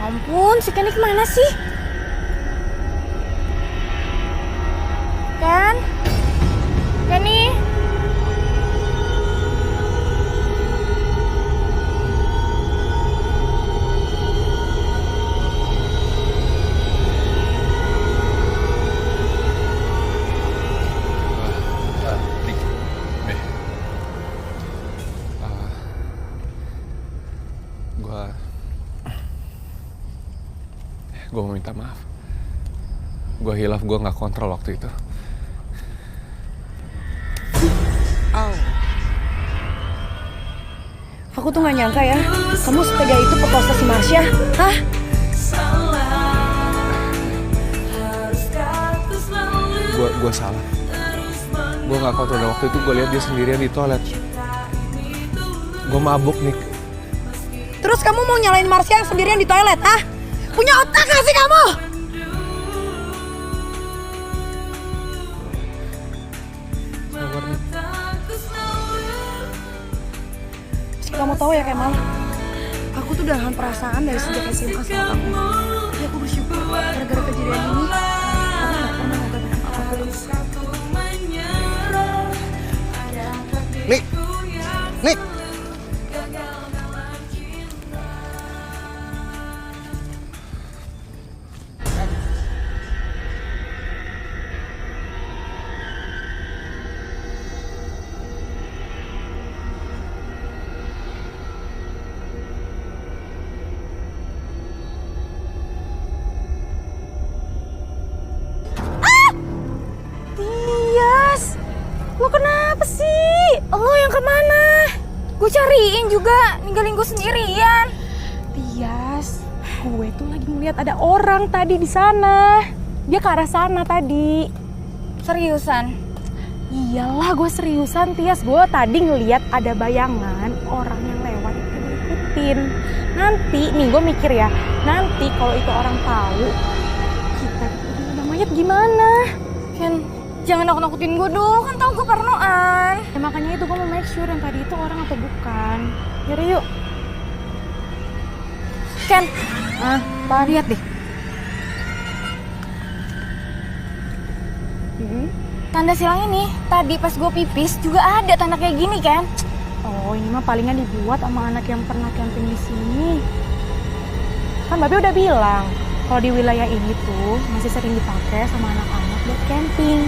Ampun, si Kenny kemana sih? Ken? Kenny? Gue mau minta maaf. Gue hilaf, gue nggak kontrol waktu itu. Aku tuh nggak nyangka ya, kamu setega itu perkosa si Marsha. Hah? Gue salah. Gue nggak kontrol. Waktu itu gue lihat dia sendirian di toilet. Gue mabuk, Nick. Terus kamu mau nyalain Marsha yang sendirian di toilet, ah? Punya otak gak sih kamu? Sabar, Nick. Meski kamu tahu ya Kemal, aku tuh udah nahan perasaan dari sejak SMA sama kamu. Tapi aku bersyukur gara-gara kejadian ini, aku gak pernah ngungkapin apapun. Nick! Nick! Tias, lo kenapa sih? Lo yang kemana? Gue cariin juga, ninggalin gue sendirian. Tias, gue tuh lagi ngeliat ada orang tadi di sana. Dia ke arah sana tadi. Seriusan? Iyalah, gue seriusan Tias. Gue tadi ngeliat ada bayangan orang yang lewat itu ngikutin. Nanti, nih gue mikir ya, nanti kalau itu orang tahu kita udah mayat gimana? Ken, jangan nakut-nakutin gue dong, kan tau gue parnoan. Ya makanya itu gue mau make sure yang tadi itu orang atau bukan. Yaudah yuk. Ken, Lihat deh. tanda silang ini tadi pas gue pipis juga ada tanda kayak gini kan? Oh, ini mah palingan dibuat sama anak yang pernah camping di sini. Kan Babe udah bilang kalau di wilayah ini tuh masih sering dipakai sama anak-anak buat camping.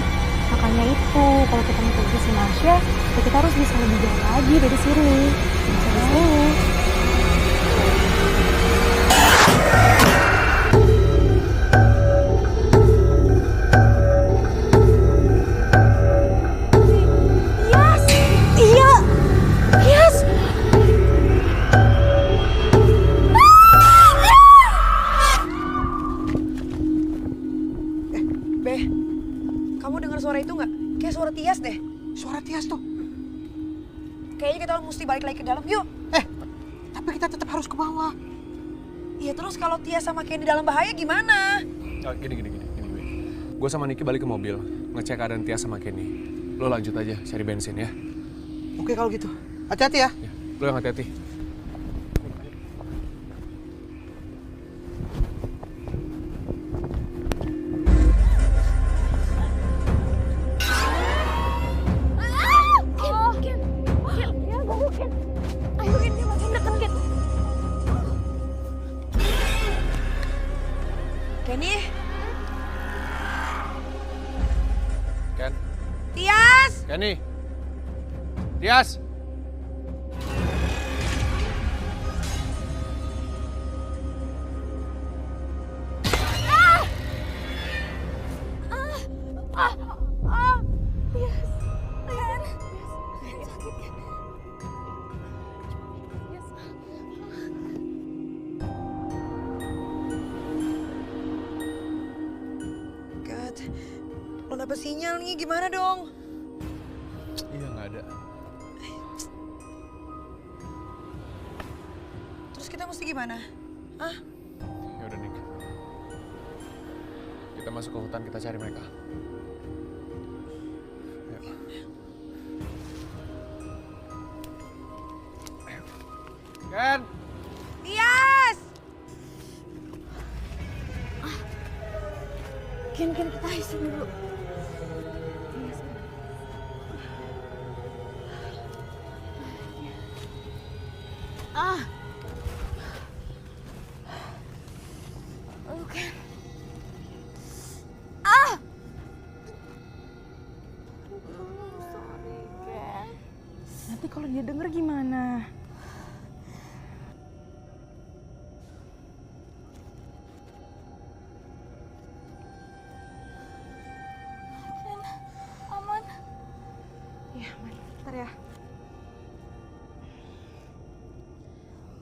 Makanya itu kalau kita mau pergi si Marsha, ya kita harus bisa lebih jauh lagi dari sini. Bisa di sini. Kamu dengar suara itu nggak? Kayak suara Tias deh. Suara Tias tuh. Kayaknya kita mesti balik lagi ke dalam. Yuk. Tapi kita tetap harus ke bawah. Iya, terus kalau Tias sama Kenny dalam bahaya gimana? Gini. Gue sama Niki balik ke mobil, ngecek keadaan Tias sama Kenny. Lo lanjut aja cari bensin ya. Oke kalau gitu. Hati-hati ya. Lo yang hati-hati. Kenny? Ken? Tias! Kenny? Tias! God, lo dapet sinyal nih, gimana dong? Iya, nggak ada. Terus kita mesti gimana? Hah? Ya udah, Nick. Kita masuk ke hutan, kita cari mereka. Ayo. Ayo. Ken! Tias! Ken, kita isi dulu. Nanti kalau dia denger gimana? Aman. Iya, aman. Bentar ya.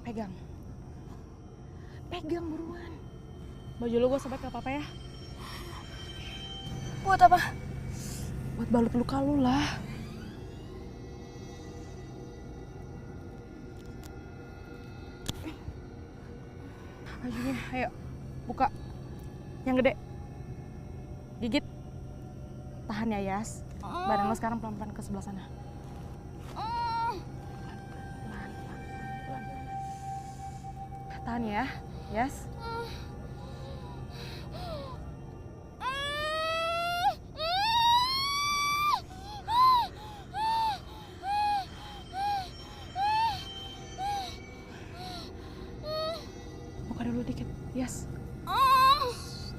Pegang. Pegang buruan. Baju lo gue sobek gak apa-apa ya? Buat apa? Buat balut luka lu lah. Bajunya, ayo. Buka. Yang gede. Gigit. Tahan ya, Yas. Badan lo sekarang pelan-pelan ke sebelah sana. Pelan. Tahan ya, Yas. Buka dulu dikit, Yas.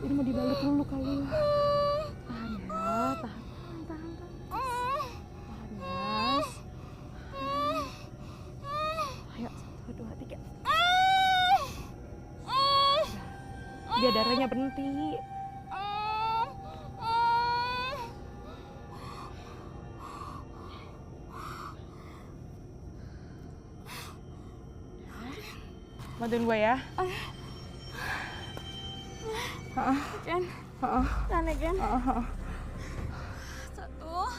Ini mau dibalut dulu kali. Tahan ya, tahan. Tahan, Yas. Ayo, 1, 2, 3. Biar darahnya berhenti. Bantuin gue ya. Ken. Tahan ya, Ken. 1, 2,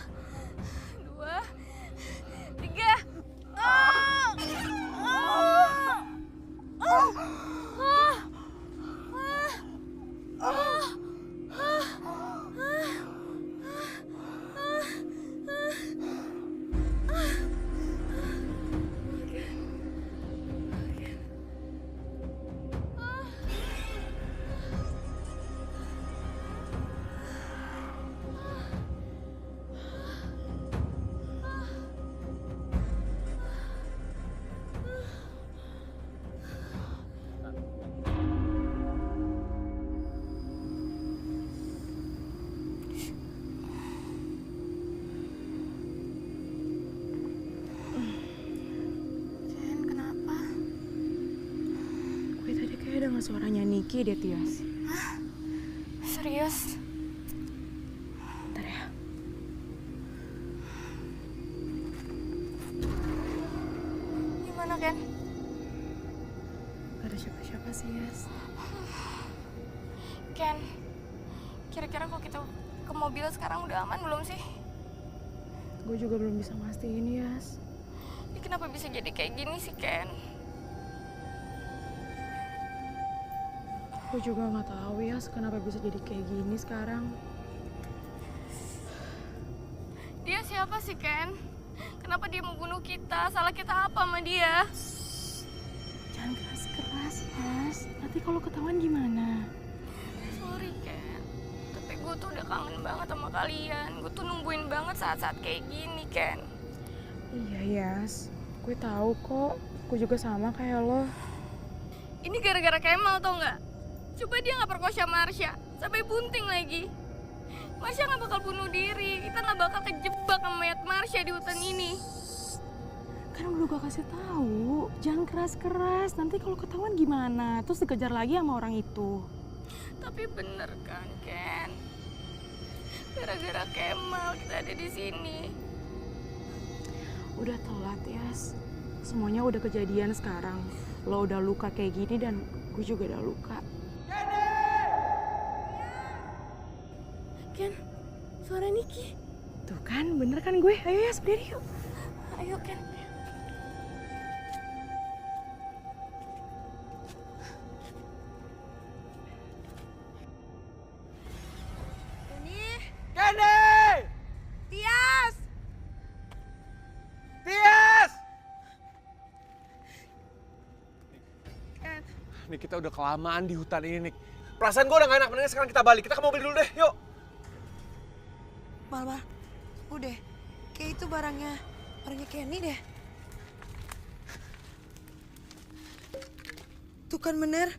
3. Ken, kenapa? Gue tadi kayak denger suaranya Niki deh, Tias. Serius? Bentar ya. Gimana, Ken? Gak ada siapa-siapa sih, Yas. Ken, kira-kira kalau kita ke mobil sekarang udah aman belum sih? Gue juga belum bisa mastiin, Yas. Ini kenapa bisa jadi kayak gini sih, Ken? Gue juga nggak tahu, Yas, kenapa bisa jadi kayak gini sekarang. Dia siapa sih, Ken? Kenapa dia mau bunuh kita? Salah kita apa sama dia? Jangan keras-keras, Yas. Nanti kalau ketahuan gimana? Sorry, Ken. Tapi gue tuh udah kangen banget sama kalian. Gue tuh nungguin banget saat-saat kayak gini, Ken. Iya, Yas. Gue tahu kok. Gue juga sama kayak lo. Ini gara-gara Kemal, tau nggak? Coba dia nggak perkosa Marsha, sampai bunting lagi. Marsha nggak bakal bunuh diri, kita nggak bakal kejebak sama mayat Marsha di hutan ini. Kan udah gue kasih tahu, jangan keras-keras. Nanti kalau ketahuan gimana? Terus dikejar lagi sama orang itu. Tapi bener kan, Ken? Gara-gara Kemal kita ada di sini. Udah telat, Yas. Semuanya udah kejadian sekarang. Lo udah luka kayak gini dan gue juga udah luka. Ken, suara Niki. Tuh kan, bener kan gue? Ayo Yas, berdiri yuk. Ayo, Ken. Kenny! Tias! Tias! Nih kita udah kelamaan di hutan ini, Nik. Perasaan gue udah gak enak, mendingan sekarang kita balik. Kita ke mobil dulu deh, yuk. Mal, udah. Kayak itu barangnya Kenny deh. Tuh kan bener.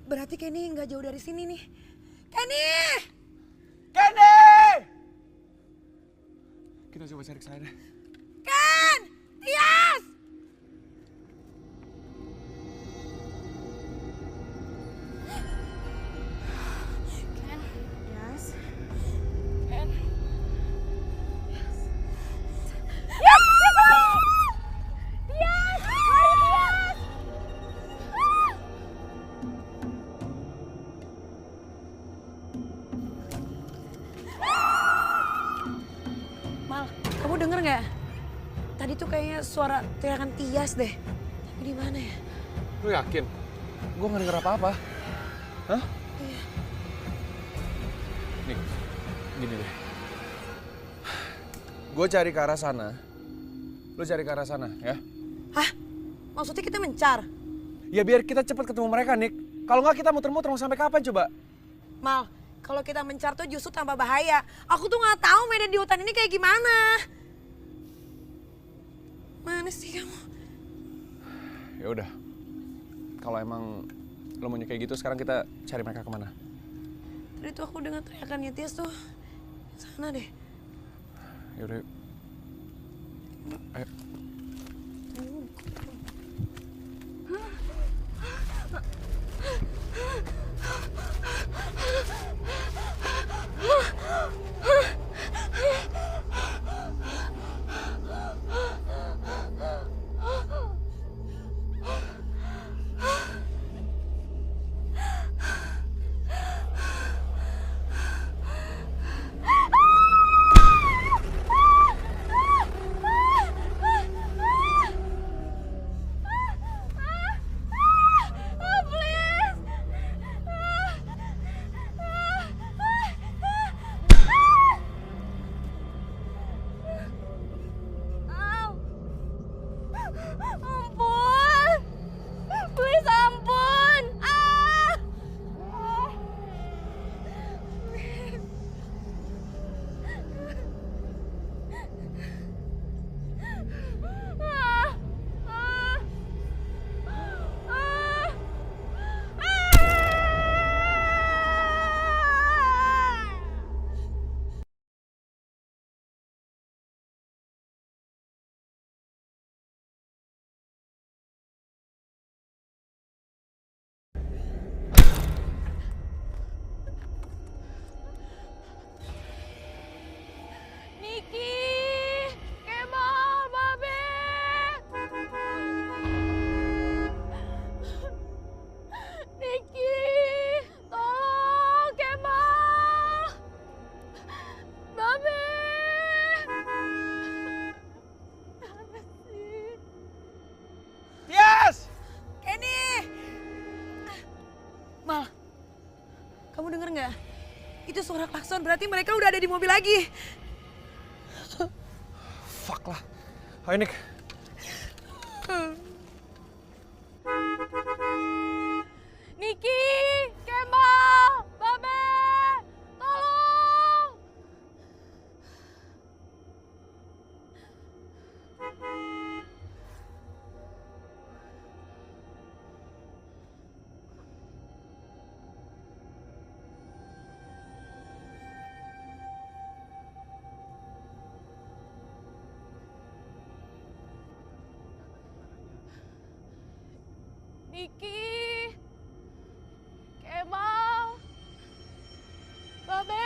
Berarti Kenny nggak jauh dari sini nih. Kenny! Kenny! Kita coba cari ke sana deh. Ken! Tias! Ken, Yas. Ken. Mal, kamu denger nggak? Tadi tuh kayaknya suara teriakan Tias deh. Tapi di mana ya? Lu yakin? Gue gak denger apa-apa. Hah? Iya. Nih, gini deh. Gue cari ke arah sana. Lu cari ke arah sana, ya? Hah? Maksudnya kita mencar? Ya biar kita cepet ketemu mereka, Nick. Kalau nggak kita muter-muter mau sampai kapan coba? Mal, kalau kita mencar tuh justru tambah bahaya. Aku tuh nggak tahu medan di hutan ini kayak gimana. Mana sih kamu? Ya udah. Kalau emang lo maunya kayak gitu, sekarang kita cari mereka kemana? Tadi tuh aku dengar teriakannya Tias tuh. Sana deh. Ya udah. Ayo. Ampun! Please ampun! Ah! Niki! Kemal, Babe! Niki! Tolong, Kemal! Babe! Mana sih? Tias! Kenny! Mal, kamu denger nggak? Itu suara klakson, berarti mereka udah ada di mobil lagi. Fuck lah. Ayo, Nick. Niki! Kemal! Babe! Tolong! Iki, Kemal, Babe.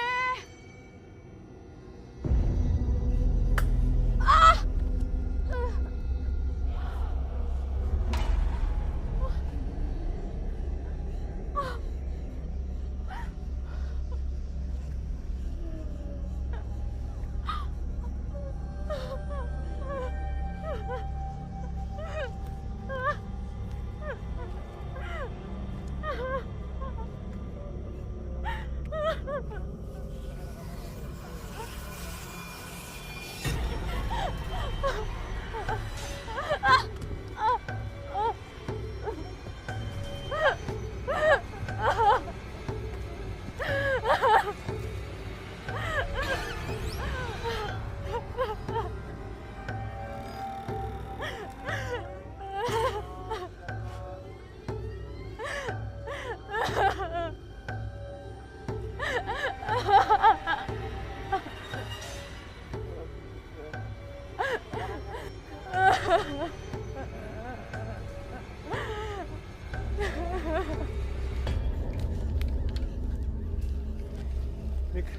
Nick.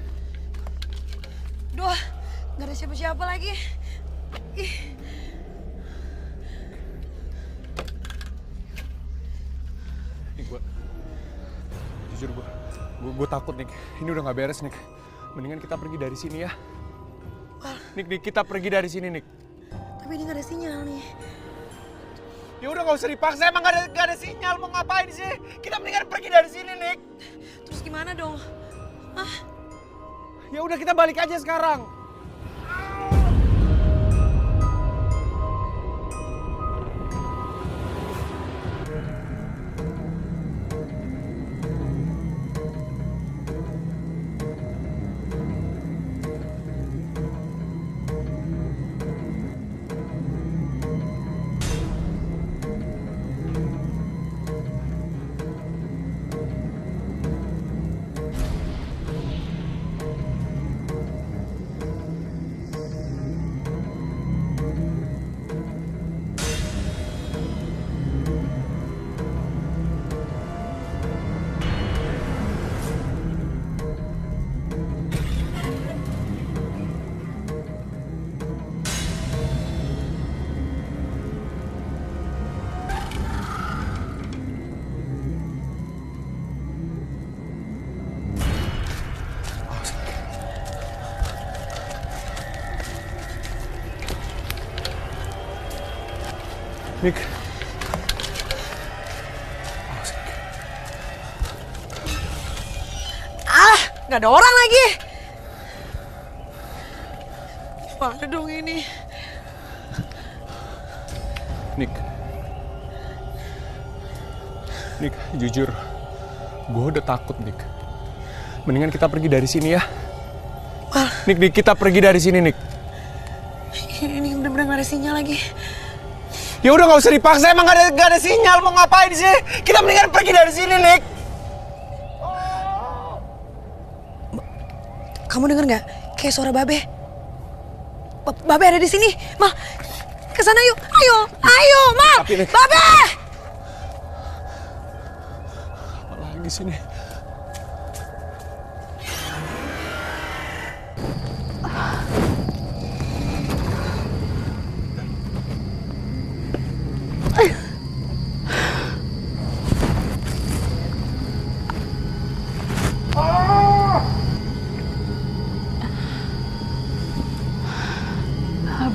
Duh, gak ada siapa-siapa lagi. Ih. Nick, jujur gue takut, Nick. Ini udah gak beres, Nick. Mendingan kita pergi dari sini ya. Nick, kita pergi dari sini, Nick. Tapi ini gak ada sinyal nih. Ya udah gak usah dipaksa, emang gak ada sinyal. Mau ngapain sih? Kita mendingan pergi dari sini, Nick. Terus gimana dong? Hah? Ya udah kita balik aja sekarang. Nick. Gak ada orang lagi. Gimana dong ini? Nick, jujur, gue udah takut, Nick. Mendingan kita pergi dari sini ya. Nick, kita pergi dari sini, Nick. Ini bener-bener gak ada sinyal lagi. Ya udah gak usah dipaksa, emang gak ada sinyal. Mau ngapain sih? Kita mendingan pergi dari sini, Nick. Kamu denger nggak? Kayak suara Babe. Babe ada di sini. Ma, kesana yuk. Ayo, Ma. Babe! Apa lagi sini?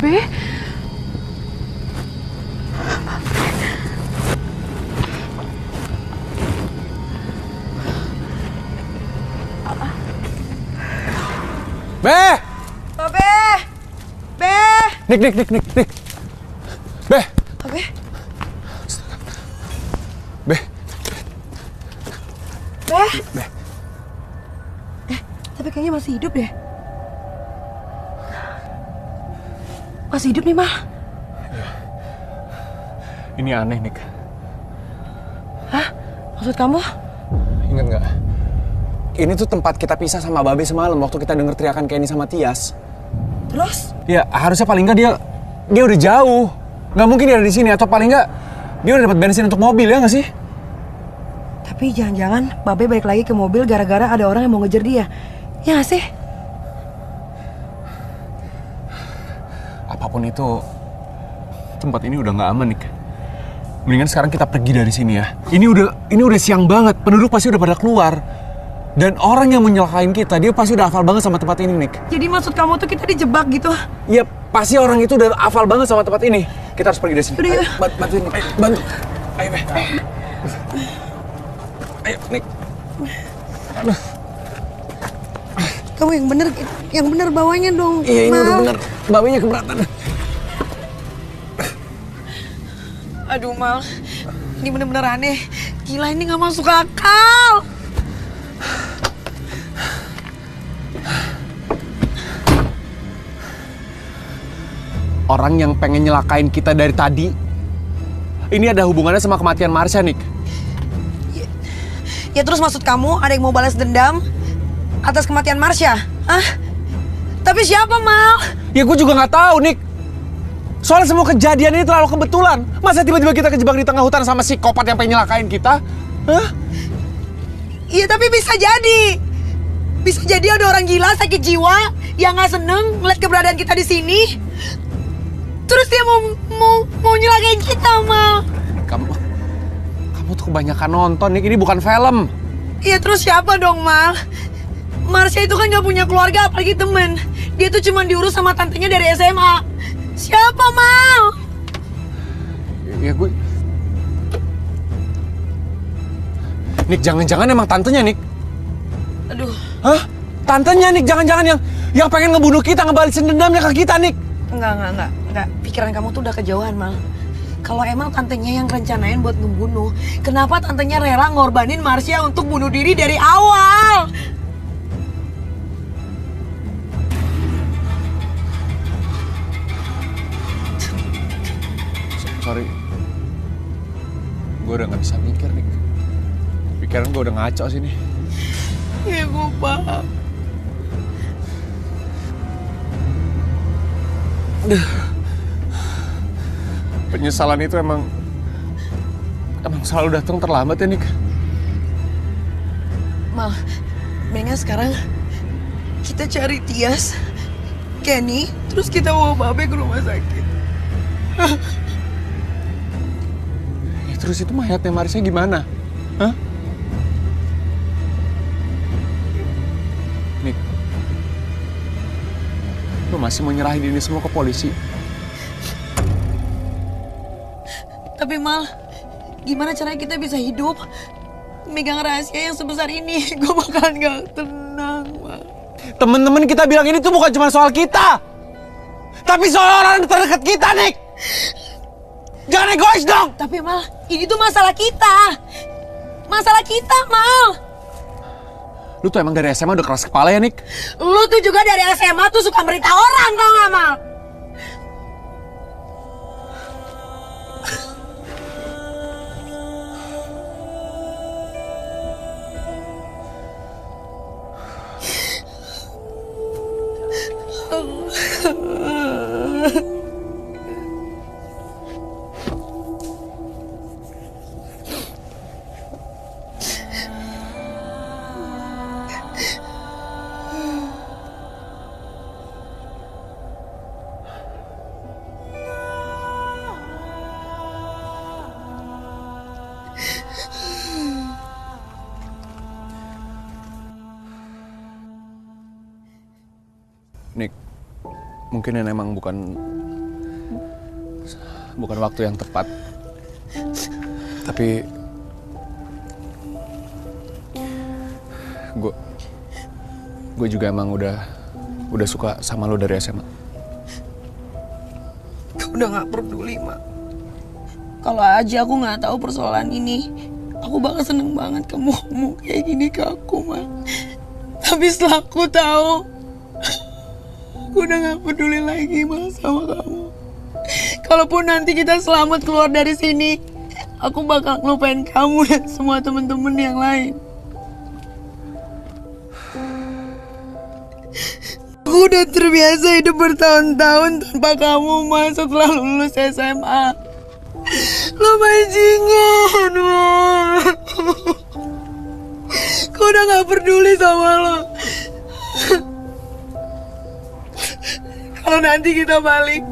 Babe? Be! Babe! Be! Nick. Be! Babe? Be! Be? Tapi kayaknya masih hidup deh. Masih hidup nih, Ma. Ini aneh, Nick. Hah? Maksud kamu? Ingat nggak? Ini tuh tempat kita pisah sama Babe semalam waktu kita denger teriakan Kenny sama Tias. Terus? Ya harusnya paling nggak dia udah jauh. Nggak mungkin dia ada di sini, atau paling nggak Dia udah dapat bensin untuk mobil ya nggak sih? Tapi jangan-jangan Babe balik lagi ke mobil gara-gara ada orang yang mau ngejar dia. Ya nggak sih? Apapun itu, tempat ini udah nggak aman, Nik. Mendingan sekarang kita pergi dari sini ya. Ini udah siang banget, penduduk pasti udah pada keluar. Dan orang yang menyelakain kita, dia pasti udah hafal banget sama tempat ini, Nik. Jadi maksud kamu tuh kita dijebak gitu? Iya, pasti orang itu udah hafal banget sama tempat ini. Kita harus pergi dari sini. Udah, Ayo, bantuin, Nik. Bantu. Ayo, Be. Ayo, Nik. Kamu yang bener bawanya dong. Iya, ini udah bener. Bawanya keberatan. Aduh, Mal. Ini bener-bener aneh. Gila, ini gak masuk akal. Orang yang pengen nyelakain kita dari tadi, ini ada hubungannya sama kematian Marsha, Nik. Ya terus maksud kamu ada yang mau balas dendam atas kematian Marsha? Hah? Tapi siapa, Mal? Ya gue juga nggak tahu, Nik. Soalnya semua kejadian ini terlalu kebetulan. Masa tiba-tiba kita kejebak di tengah hutan sama psikopat yang pengen nyelakain kita? Hah? Iya, tapi bisa jadi. Bisa jadi ada orang gila sakit jiwa yang nggak seneng ngeliat keberadaan kita di sini. Terus dia mau nyelakain kita, Mal. Kamu tuh kebanyakan nonton, Nik. Ini bukan film. Iya, terus siapa dong, Mal? Marsha itu kan nggak punya keluarga, apalagi temen. Dia tuh cuma diurus sama tantenya dari SMA. Siapa, Mal? Ya gue... Nik, jangan-jangan emang tantenya, Nik. Aduh. Hah? Tantenya, Nik. Jangan-jangan yang pengen ngebunuh kita, ngebalisin dendamnya ke kita, Nik. Enggak. Pikiran kamu tuh udah kejauhan, Mal. Kalau emang tantenya yang rencanain buat ngebunuh, kenapa tantenya rela ngorbanin Marsha untuk bunuh diri dari awal? Sorry. Gue udah gak bisa mikir, Nik. Pikiran gue udah ngaco sini. Ya, gue paham. Penyesalan itu emang selalu datang terlambat ya, Nik. Mal, mendingan sekarang kita cari Tias, Kenny, terus kita bawa Babe ke rumah sakit. Ya, terus itu mayatnya Marsha gimana? Hah? Nik, lo masih mau nyerahin ini semua ke polisi? Tapi Mal, gimana caranya kita bisa hidup megang rahasia yang sebesar ini? Gue bakalan gak tenang, Mal. Temen-temen kita bilang ini tuh bukan cuma soal kita, tapi soal orang terdekat kita, Nik. Jangan egois dong. Tapi Mal, ini tuh masalah kita. Masalah kita, Mal. Lu tuh emang dari SMA udah keras kepala ya, Nik? Lu tuh juga dari SMA tuh suka berita orang, tau gak, Mal? Nik, mungkin ini emang bukan waktu yang tepat. Tapi gue juga emang udah suka sama lo dari SMA. Udah gak peduli, Mak. Kalau aja aku gak tahu persoalan ini, aku bakal seneng banget kamu ngomong kayak gini ke aku, Mak. Tapi setelah aku tahu, aku udah gak peduli lagi, Mak, sama kamu. Kalaupun nanti kita selamat keluar dari sini, aku bakal ngelupain kamu dan semua temen-temen yang lain. Aku udah terbiasa hidup bertahun-tahun tanpa kamu, Mas, setelah lulus SMA. Lo bajingan, Mal. Gue udah gak peduli sama lo. Kalau nanti kita balik,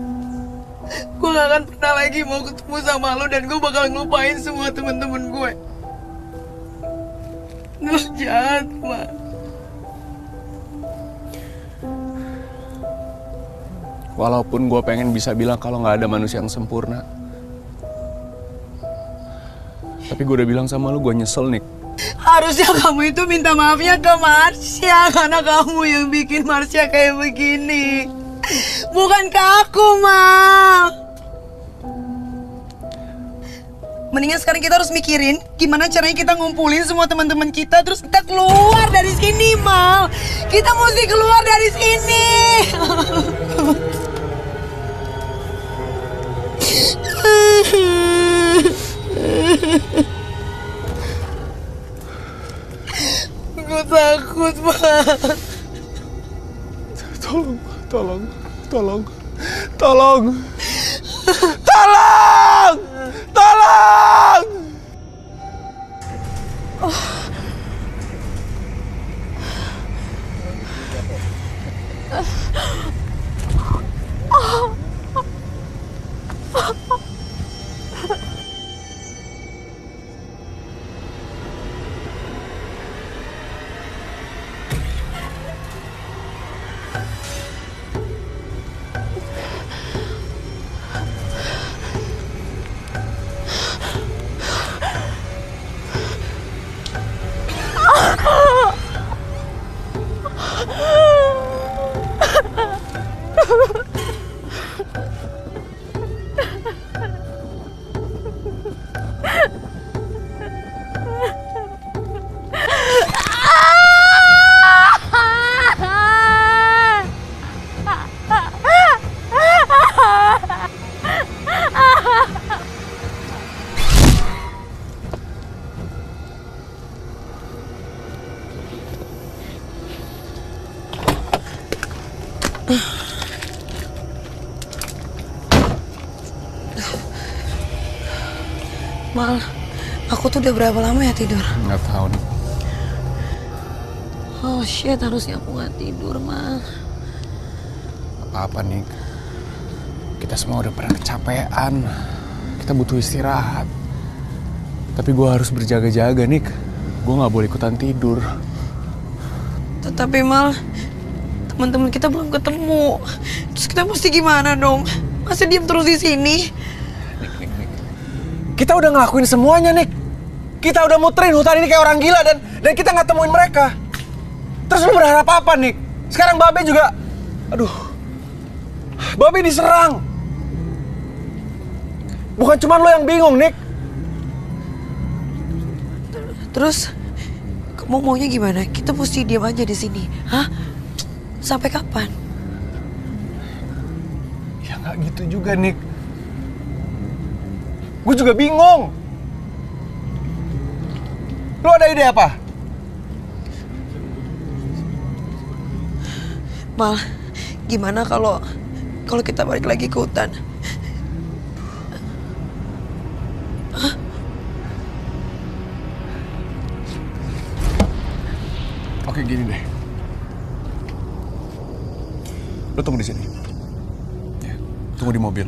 gue gak akan pernah lagi mau ketemu sama lo dan gue bakal ngelupain semua temen-temen gue. Lo jahat, Mal. Walaupun gue pengen bisa bilang kalau nggak ada manusia yang sempurna, tapi gue udah bilang sama lu, gue nyesel, Nick. Harusnya kamu itu minta maafnya ke Marsha, karena kamu yang bikin Marsha kayak begini. Bukan ke aku, Mal. Mendingan sekarang kita harus mikirin gimana caranya kita ngumpulin semua teman-teman kita, terus kita keluar dari sini, Mal. Kita mesti keluar dari sini. Gue takut, Mal. Tolong, tolong, tolong, tolong, tolong, tolong. Mal, aku tuh udah berapa lama ya tidur? Nggak tahu, nih. Oh shit, harusnya aku nggak tidur, Mal. Apa-apa, Nick. Kita semua udah pernah kecapean. Kita butuh istirahat. Tapi gue harus berjaga-jaga, Nick. Gue nggak boleh ikutan tidur. Tetapi Mal, teman-teman kita belum ketemu. Terus kita mesti gimana dong? Masa diam terus di sini? Nick. Kita udah ngelakuin semuanya, Nick. Kita udah muterin hutan ini kayak orang gila dan kita nggak temuin mereka. Terus lu berharap apa, Nick? Sekarang Babe juga, aduh, Babe diserang. Bukan cuma lo yang bingung, Nick. Terus kamu maunya gimana? Kita mesti diam aja di sini, hah? Sampai kapan? Ya nggak gitu juga, Nick. Gue juga bingung. Lo ada ide apa? Mal, gimana kalau kita balik lagi ke hutan? Hah? Oke, gini deh. Lo tunggu di sini. Ya, tunggu di mobil.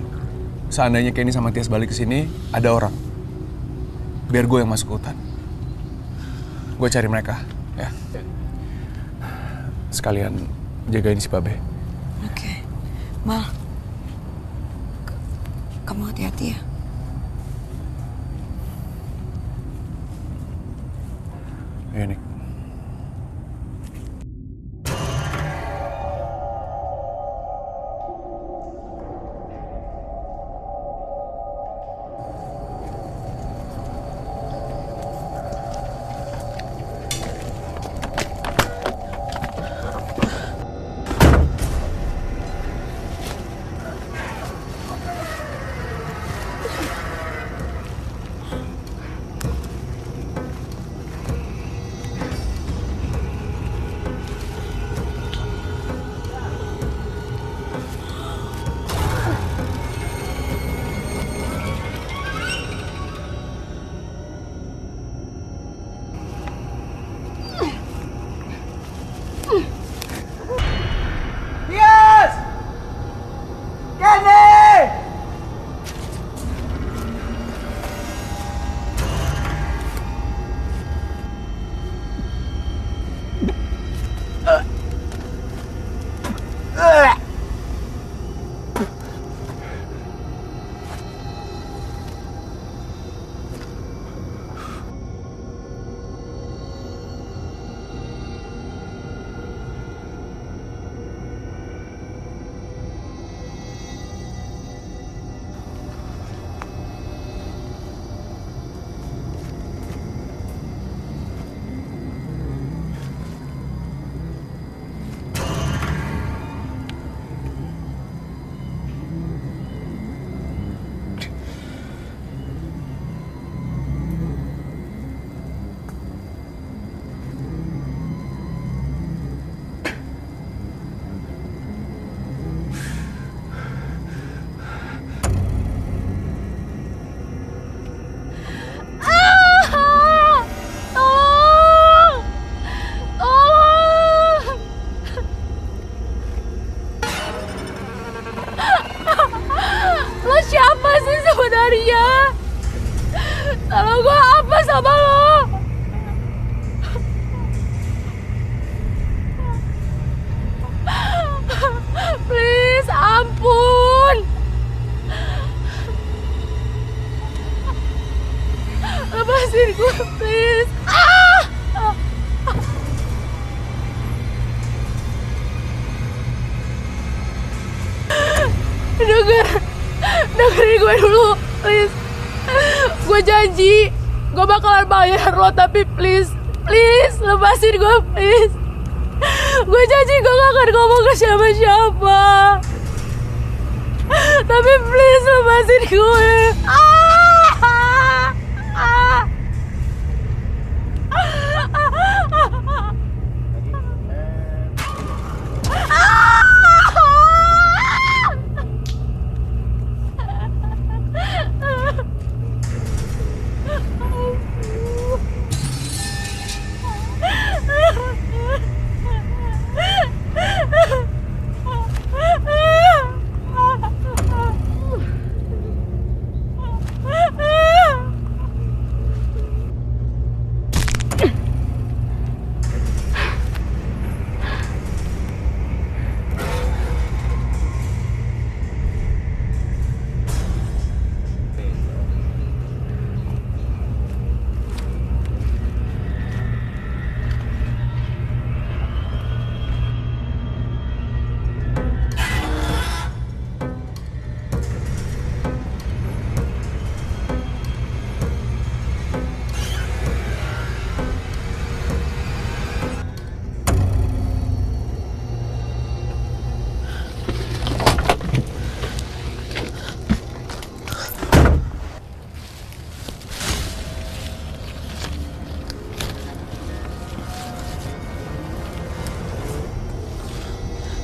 Seandainya Kenny sama Tias balik ke sini, ada orang. Biar gue yang masuk ke hutan. Gue cari mereka, ya. Sekalian jagain si Babe. Oke. Mal, kamu hati-hati ya. Iya, Nick. dengerin gue dulu, please. Gue janji, gue bakalan bayar lo, tapi please lepasin gue, please. Gue janji gue gak akan ngomong ke siapa-siapa. Tapi please lepasin gue.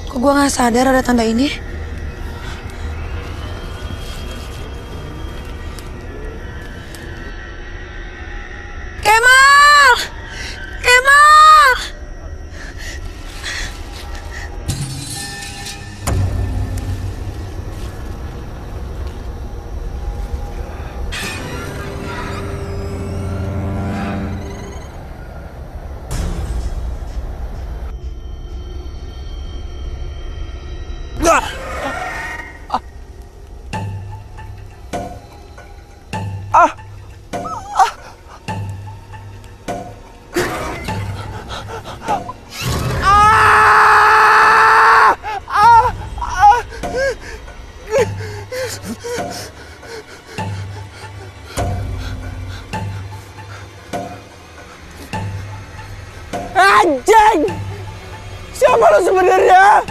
Kok gue gak sadar ada tanda ini? Kemal! Kemal! Anjing! Siapa lo sebenarnya?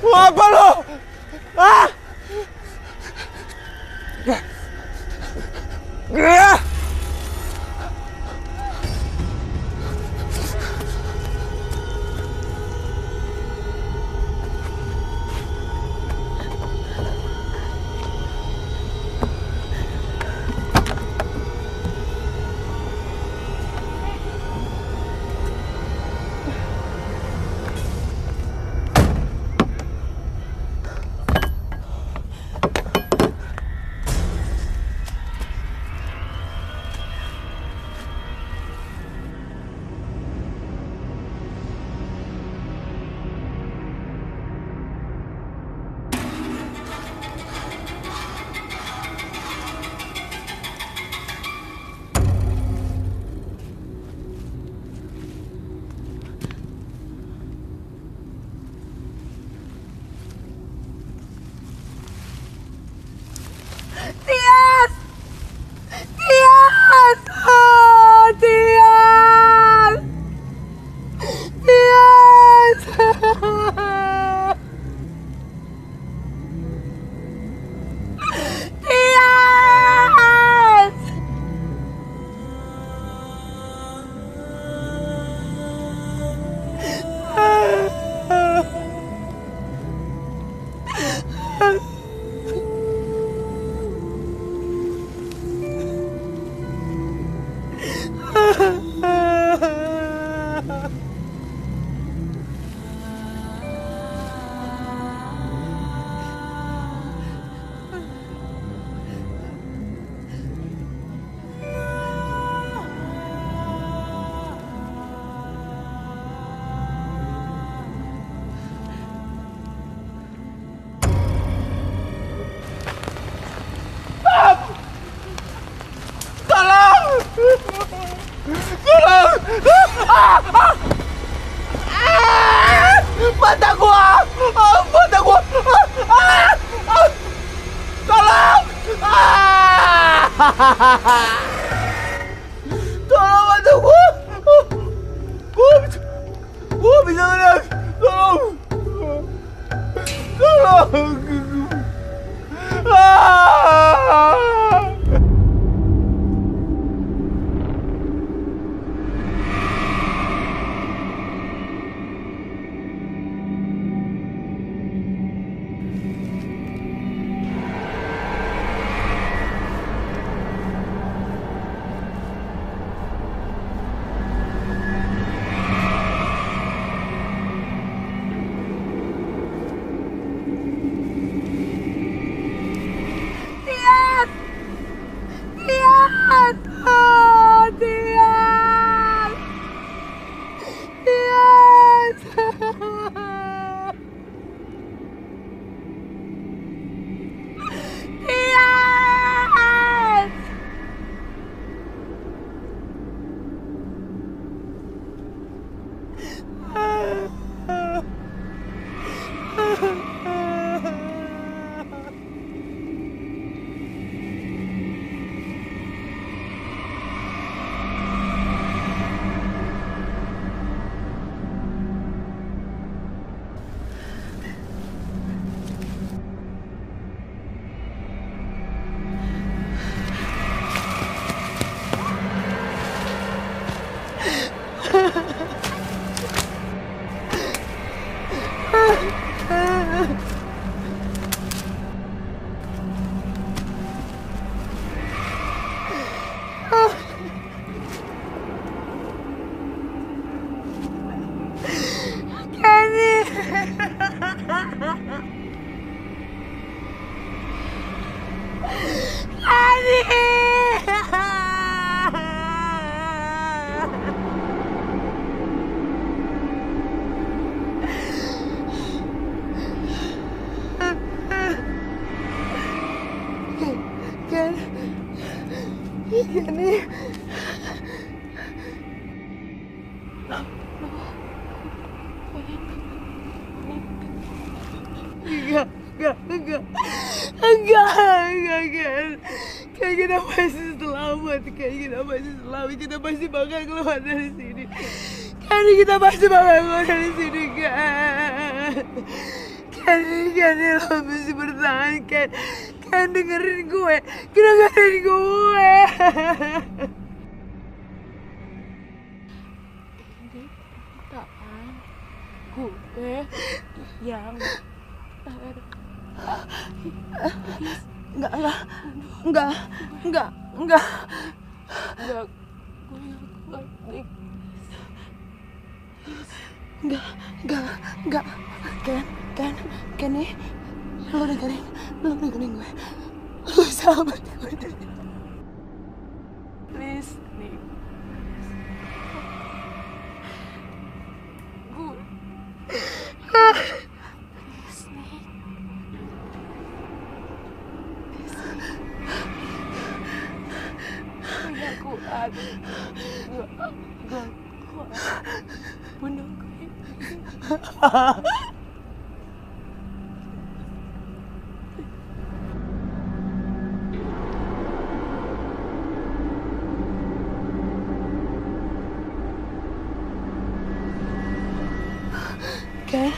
Mau apa lo? Hah? Mata gua! Mata gua! Tolong bantu gue. Gue bisa ngeliat. Tolong. Tolong. Enggak. Kayak kita pasti selamat, kita pasti bakal keluar dari sini. Kita pasti bakal keluar dari sini, kan. Kan lo mesti bertahan, kan dengerin gue, dengerin gue. Gue yang Enggak. Ken nih, lo dengerin gue. Lo sahabat gue. please nih. Gak kuat. Bunuh gue. Ken.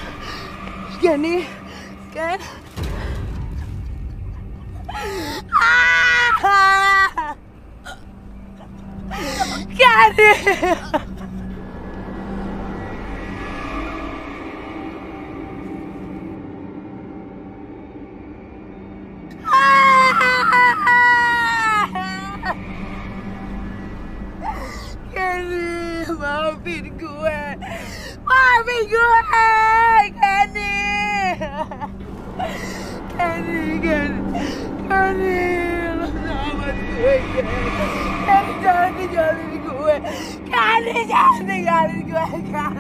Maafin gue, Kenny, lo sahabat gue, Kenny, jangan tinggalin gue, Kenny, jangan tinggalin gue, Ken.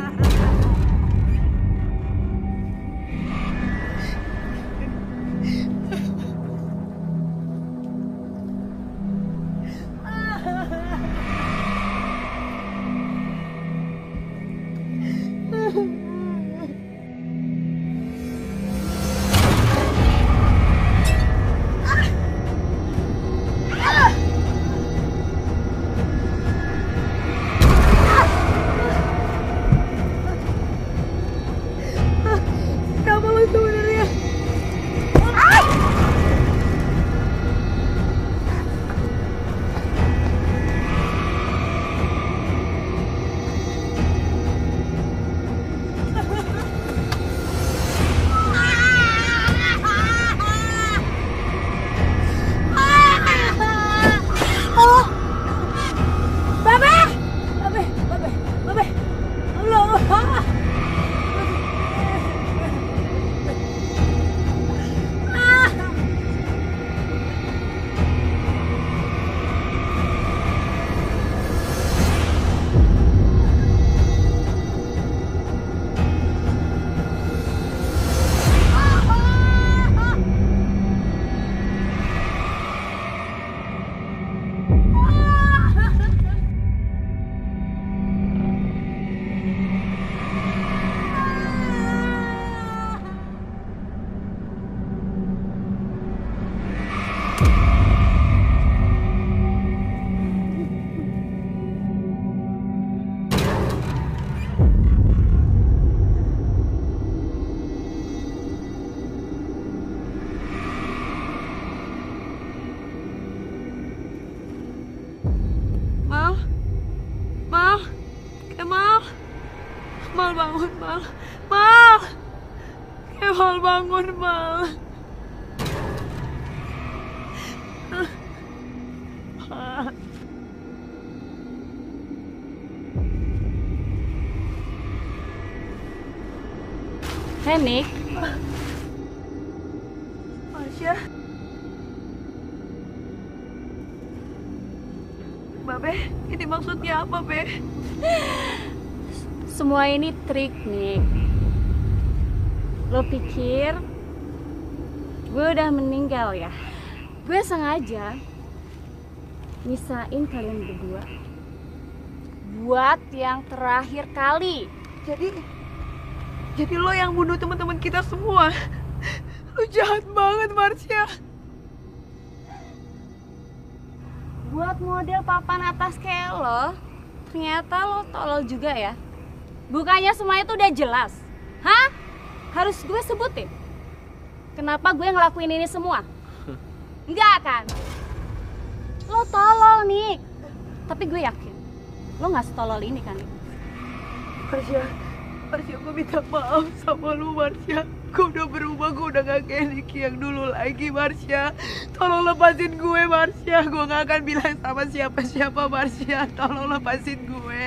Kemal! Mal bangun, Mal! Mal! Kemal bangun, Mal! Hei, Nick. Marsha. Babe, ini maksudnya apa, Be? Semua ini trik, Nick. Lo pikir gue udah meninggal ya? Gue sengaja misain kalian berdua buat yang terakhir kali. Jadi lo yang bunuh teman-teman kita semua. Lo jahat banget, Marsha. Buat model papan atas kayak lo, ternyata lo tolol juga ya. Bukannya semuanya tuh udah jelas. Hah? Harus gue sebutin? Kenapa gue ngelakuin ini semua? Enggak kan? Lo tolol, Nick. Tapi gue yakin, lo gak setolol ini kan, Nick? Marsha, gue minta maaf sama lu, Marsha. Gue udah berubah, gue udah gak kayak Nicky yang dulu lagi, Marsha. Tolong lepasin gue, Marsha. Gue gak akan bilang sama siapa-siapa, Marsha. Tolong lepasin gue.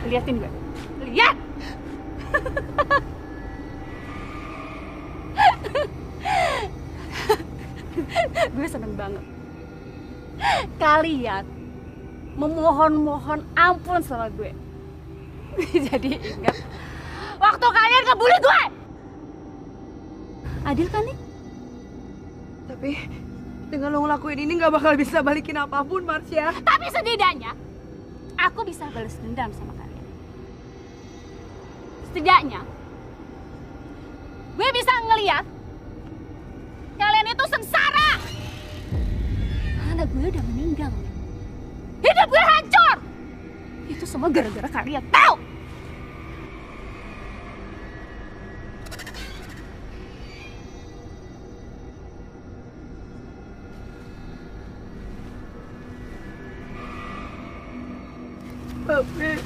Liatin gue. Lihat! Gue seneng banget. Kalian memohon-mohon ampun sama gue. Jadi ingat waktu kalian ngebully gue. Adil kan nih? Tapi dengan lo ngelakuin ini gak bakal bisa balikin apapun, Marsha. Tapi setidaknya aku bisa balas dendam sama kalian. Setidaknya gue bisa ngeliat kalian itu sengsara. Anak gue udah meninggal. Hidup gue hancur. Itu semua gara-gara kalian, tahu? Babe,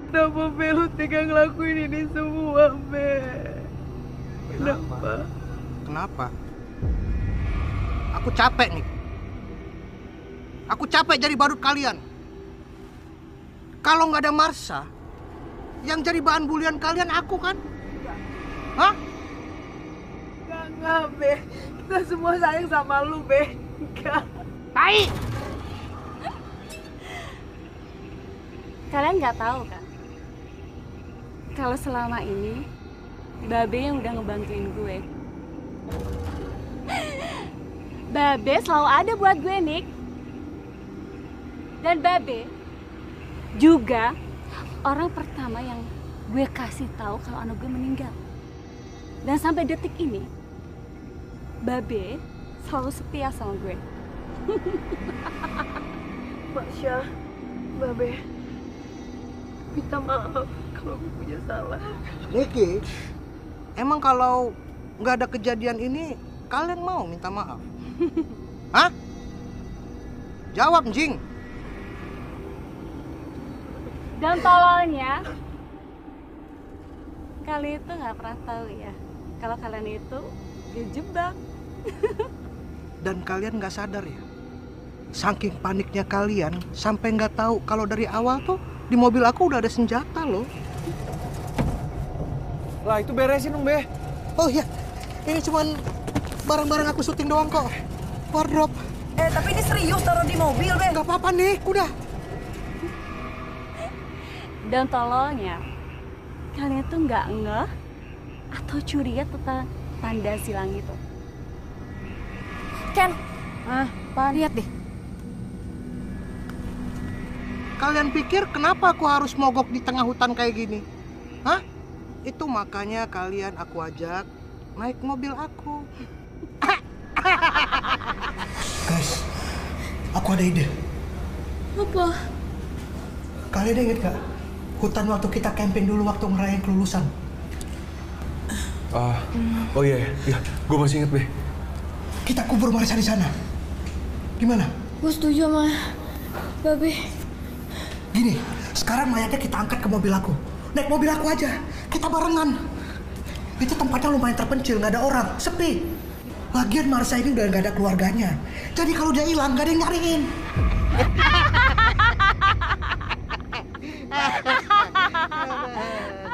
kenapa Be lu tega ngelakuin ini semua, Be? Kenapa? Kenapa? Aku capek nih. Aku capek jadi badut kalian. Kalau nggak ada Marsha, yang jadi bahan bulian kalian aku kan? Hah? Enggak, Be. Kita semua sayang sama lu, Be. Enggak. Tai! Kalian nggak tahu kan? Kalau selama ini Babe yang udah ngebantuin gue. Babe selalu ada buat gue, Nick. Dan Babe juga orang pertama yang gue kasih tahu kalau anak gue meninggal. Dan sampai detik ini, Babe selalu setia sama gue. Marsha, Babe, minta maaf kalau gue punya salah. Niki, emang kalau nggak ada kejadian ini, kalian mau minta maaf? Hah? Jawab, Jing. Dan tololnya, kalian itu nggak pernah tahu ya kalau kalian itu dijebak. Dan kalian nggak sadar ya? Saking paniknya kalian sampai nggak tahu kalau dari awal tuh di mobil aku udah ada senjata loh. Lah itu beresin dong, Be. Oh iya, ini cuman barang-barang aku syuting doang kok. Wardrobe. Tapi ini serius taruh di mobil, Be. Nggak apa-apa nih, udah. Dan tololnya, kalian tuh nggak ngeh atau curiga tentang tanda silang itu. Ken, lihat deh. Kalian pikir kenapa aku harus mogok di tengah hutan kayak gini? Hah? Itu makanya kalian aku ajak naik mobil aku. Guys, aku ada ide. Apa? Kalian inget gak? Hutan waktu kita camping dulu waktu ngerayain kelulusan. Oh iya, gue masih inget, Be. Kita kubur Marsha di sana. Gimana? Gue setuju sama Babe. Gini, sekarang mayatnya kita angkat ke mobil aku. Naik mobil aku aja, kita barengan. Itu tempatnya lumayan terpencil, nggak ada orang, sepi. Lagian Marsha ini udah nggak ada keluarganya. Jadi kalau dia hilang, nggak ada yang nyariin.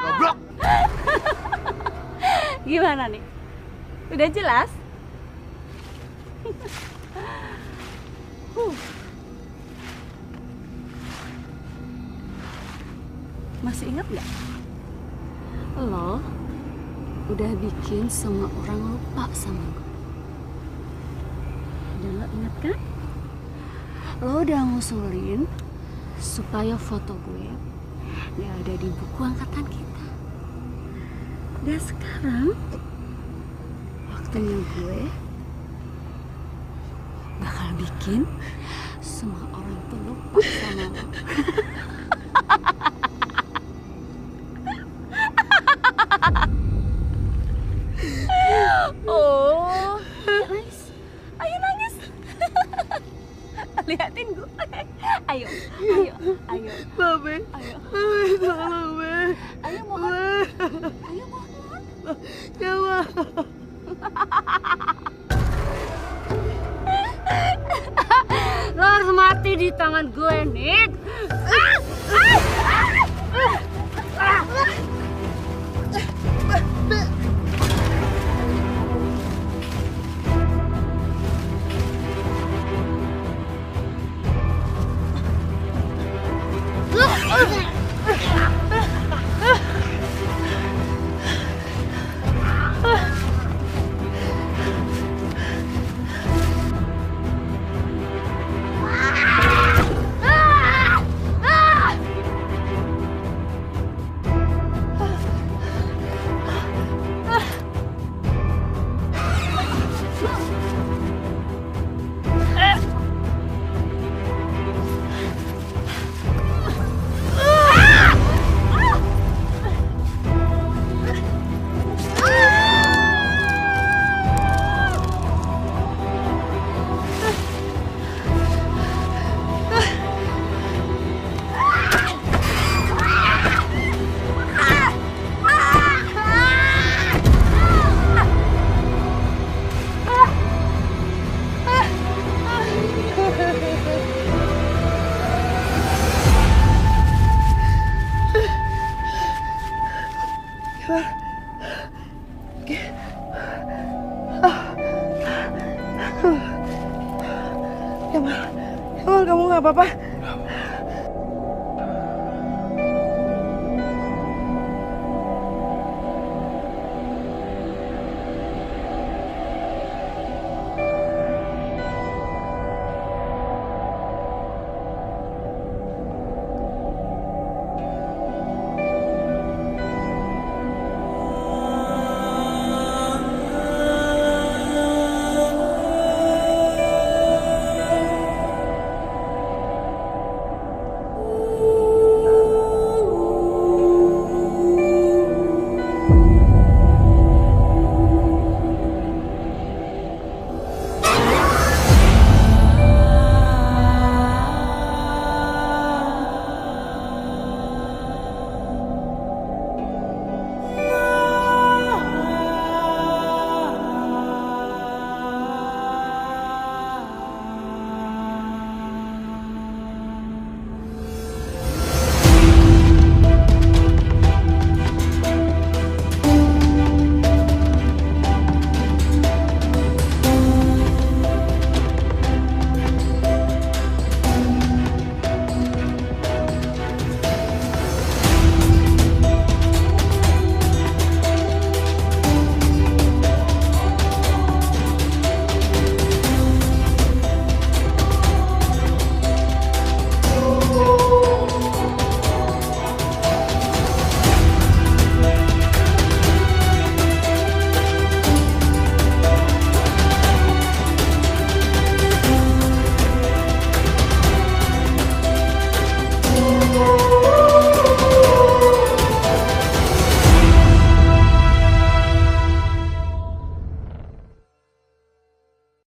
Goblok! Gimana nih? Udah jelas? Masih ingat nggak? Lo udah bikin semua orang lupa sama gue. Dan lo ingat kan? Lo udah ngusulin supaya foto gue nggak ada di buku angkatan kita. Dan sekarang waktunya gue bakal bikin semua orang tuh lupa sama lo. Oh, nangis. Ayo nangis. Liatin gue. Ayo. Babe, Ayo. tolong, Be. Ayo mohon. Ayo mohon. Ya, Ma. Lo harus mati di tangan gue, Nick. Kemal, kamu nggak apa-apa?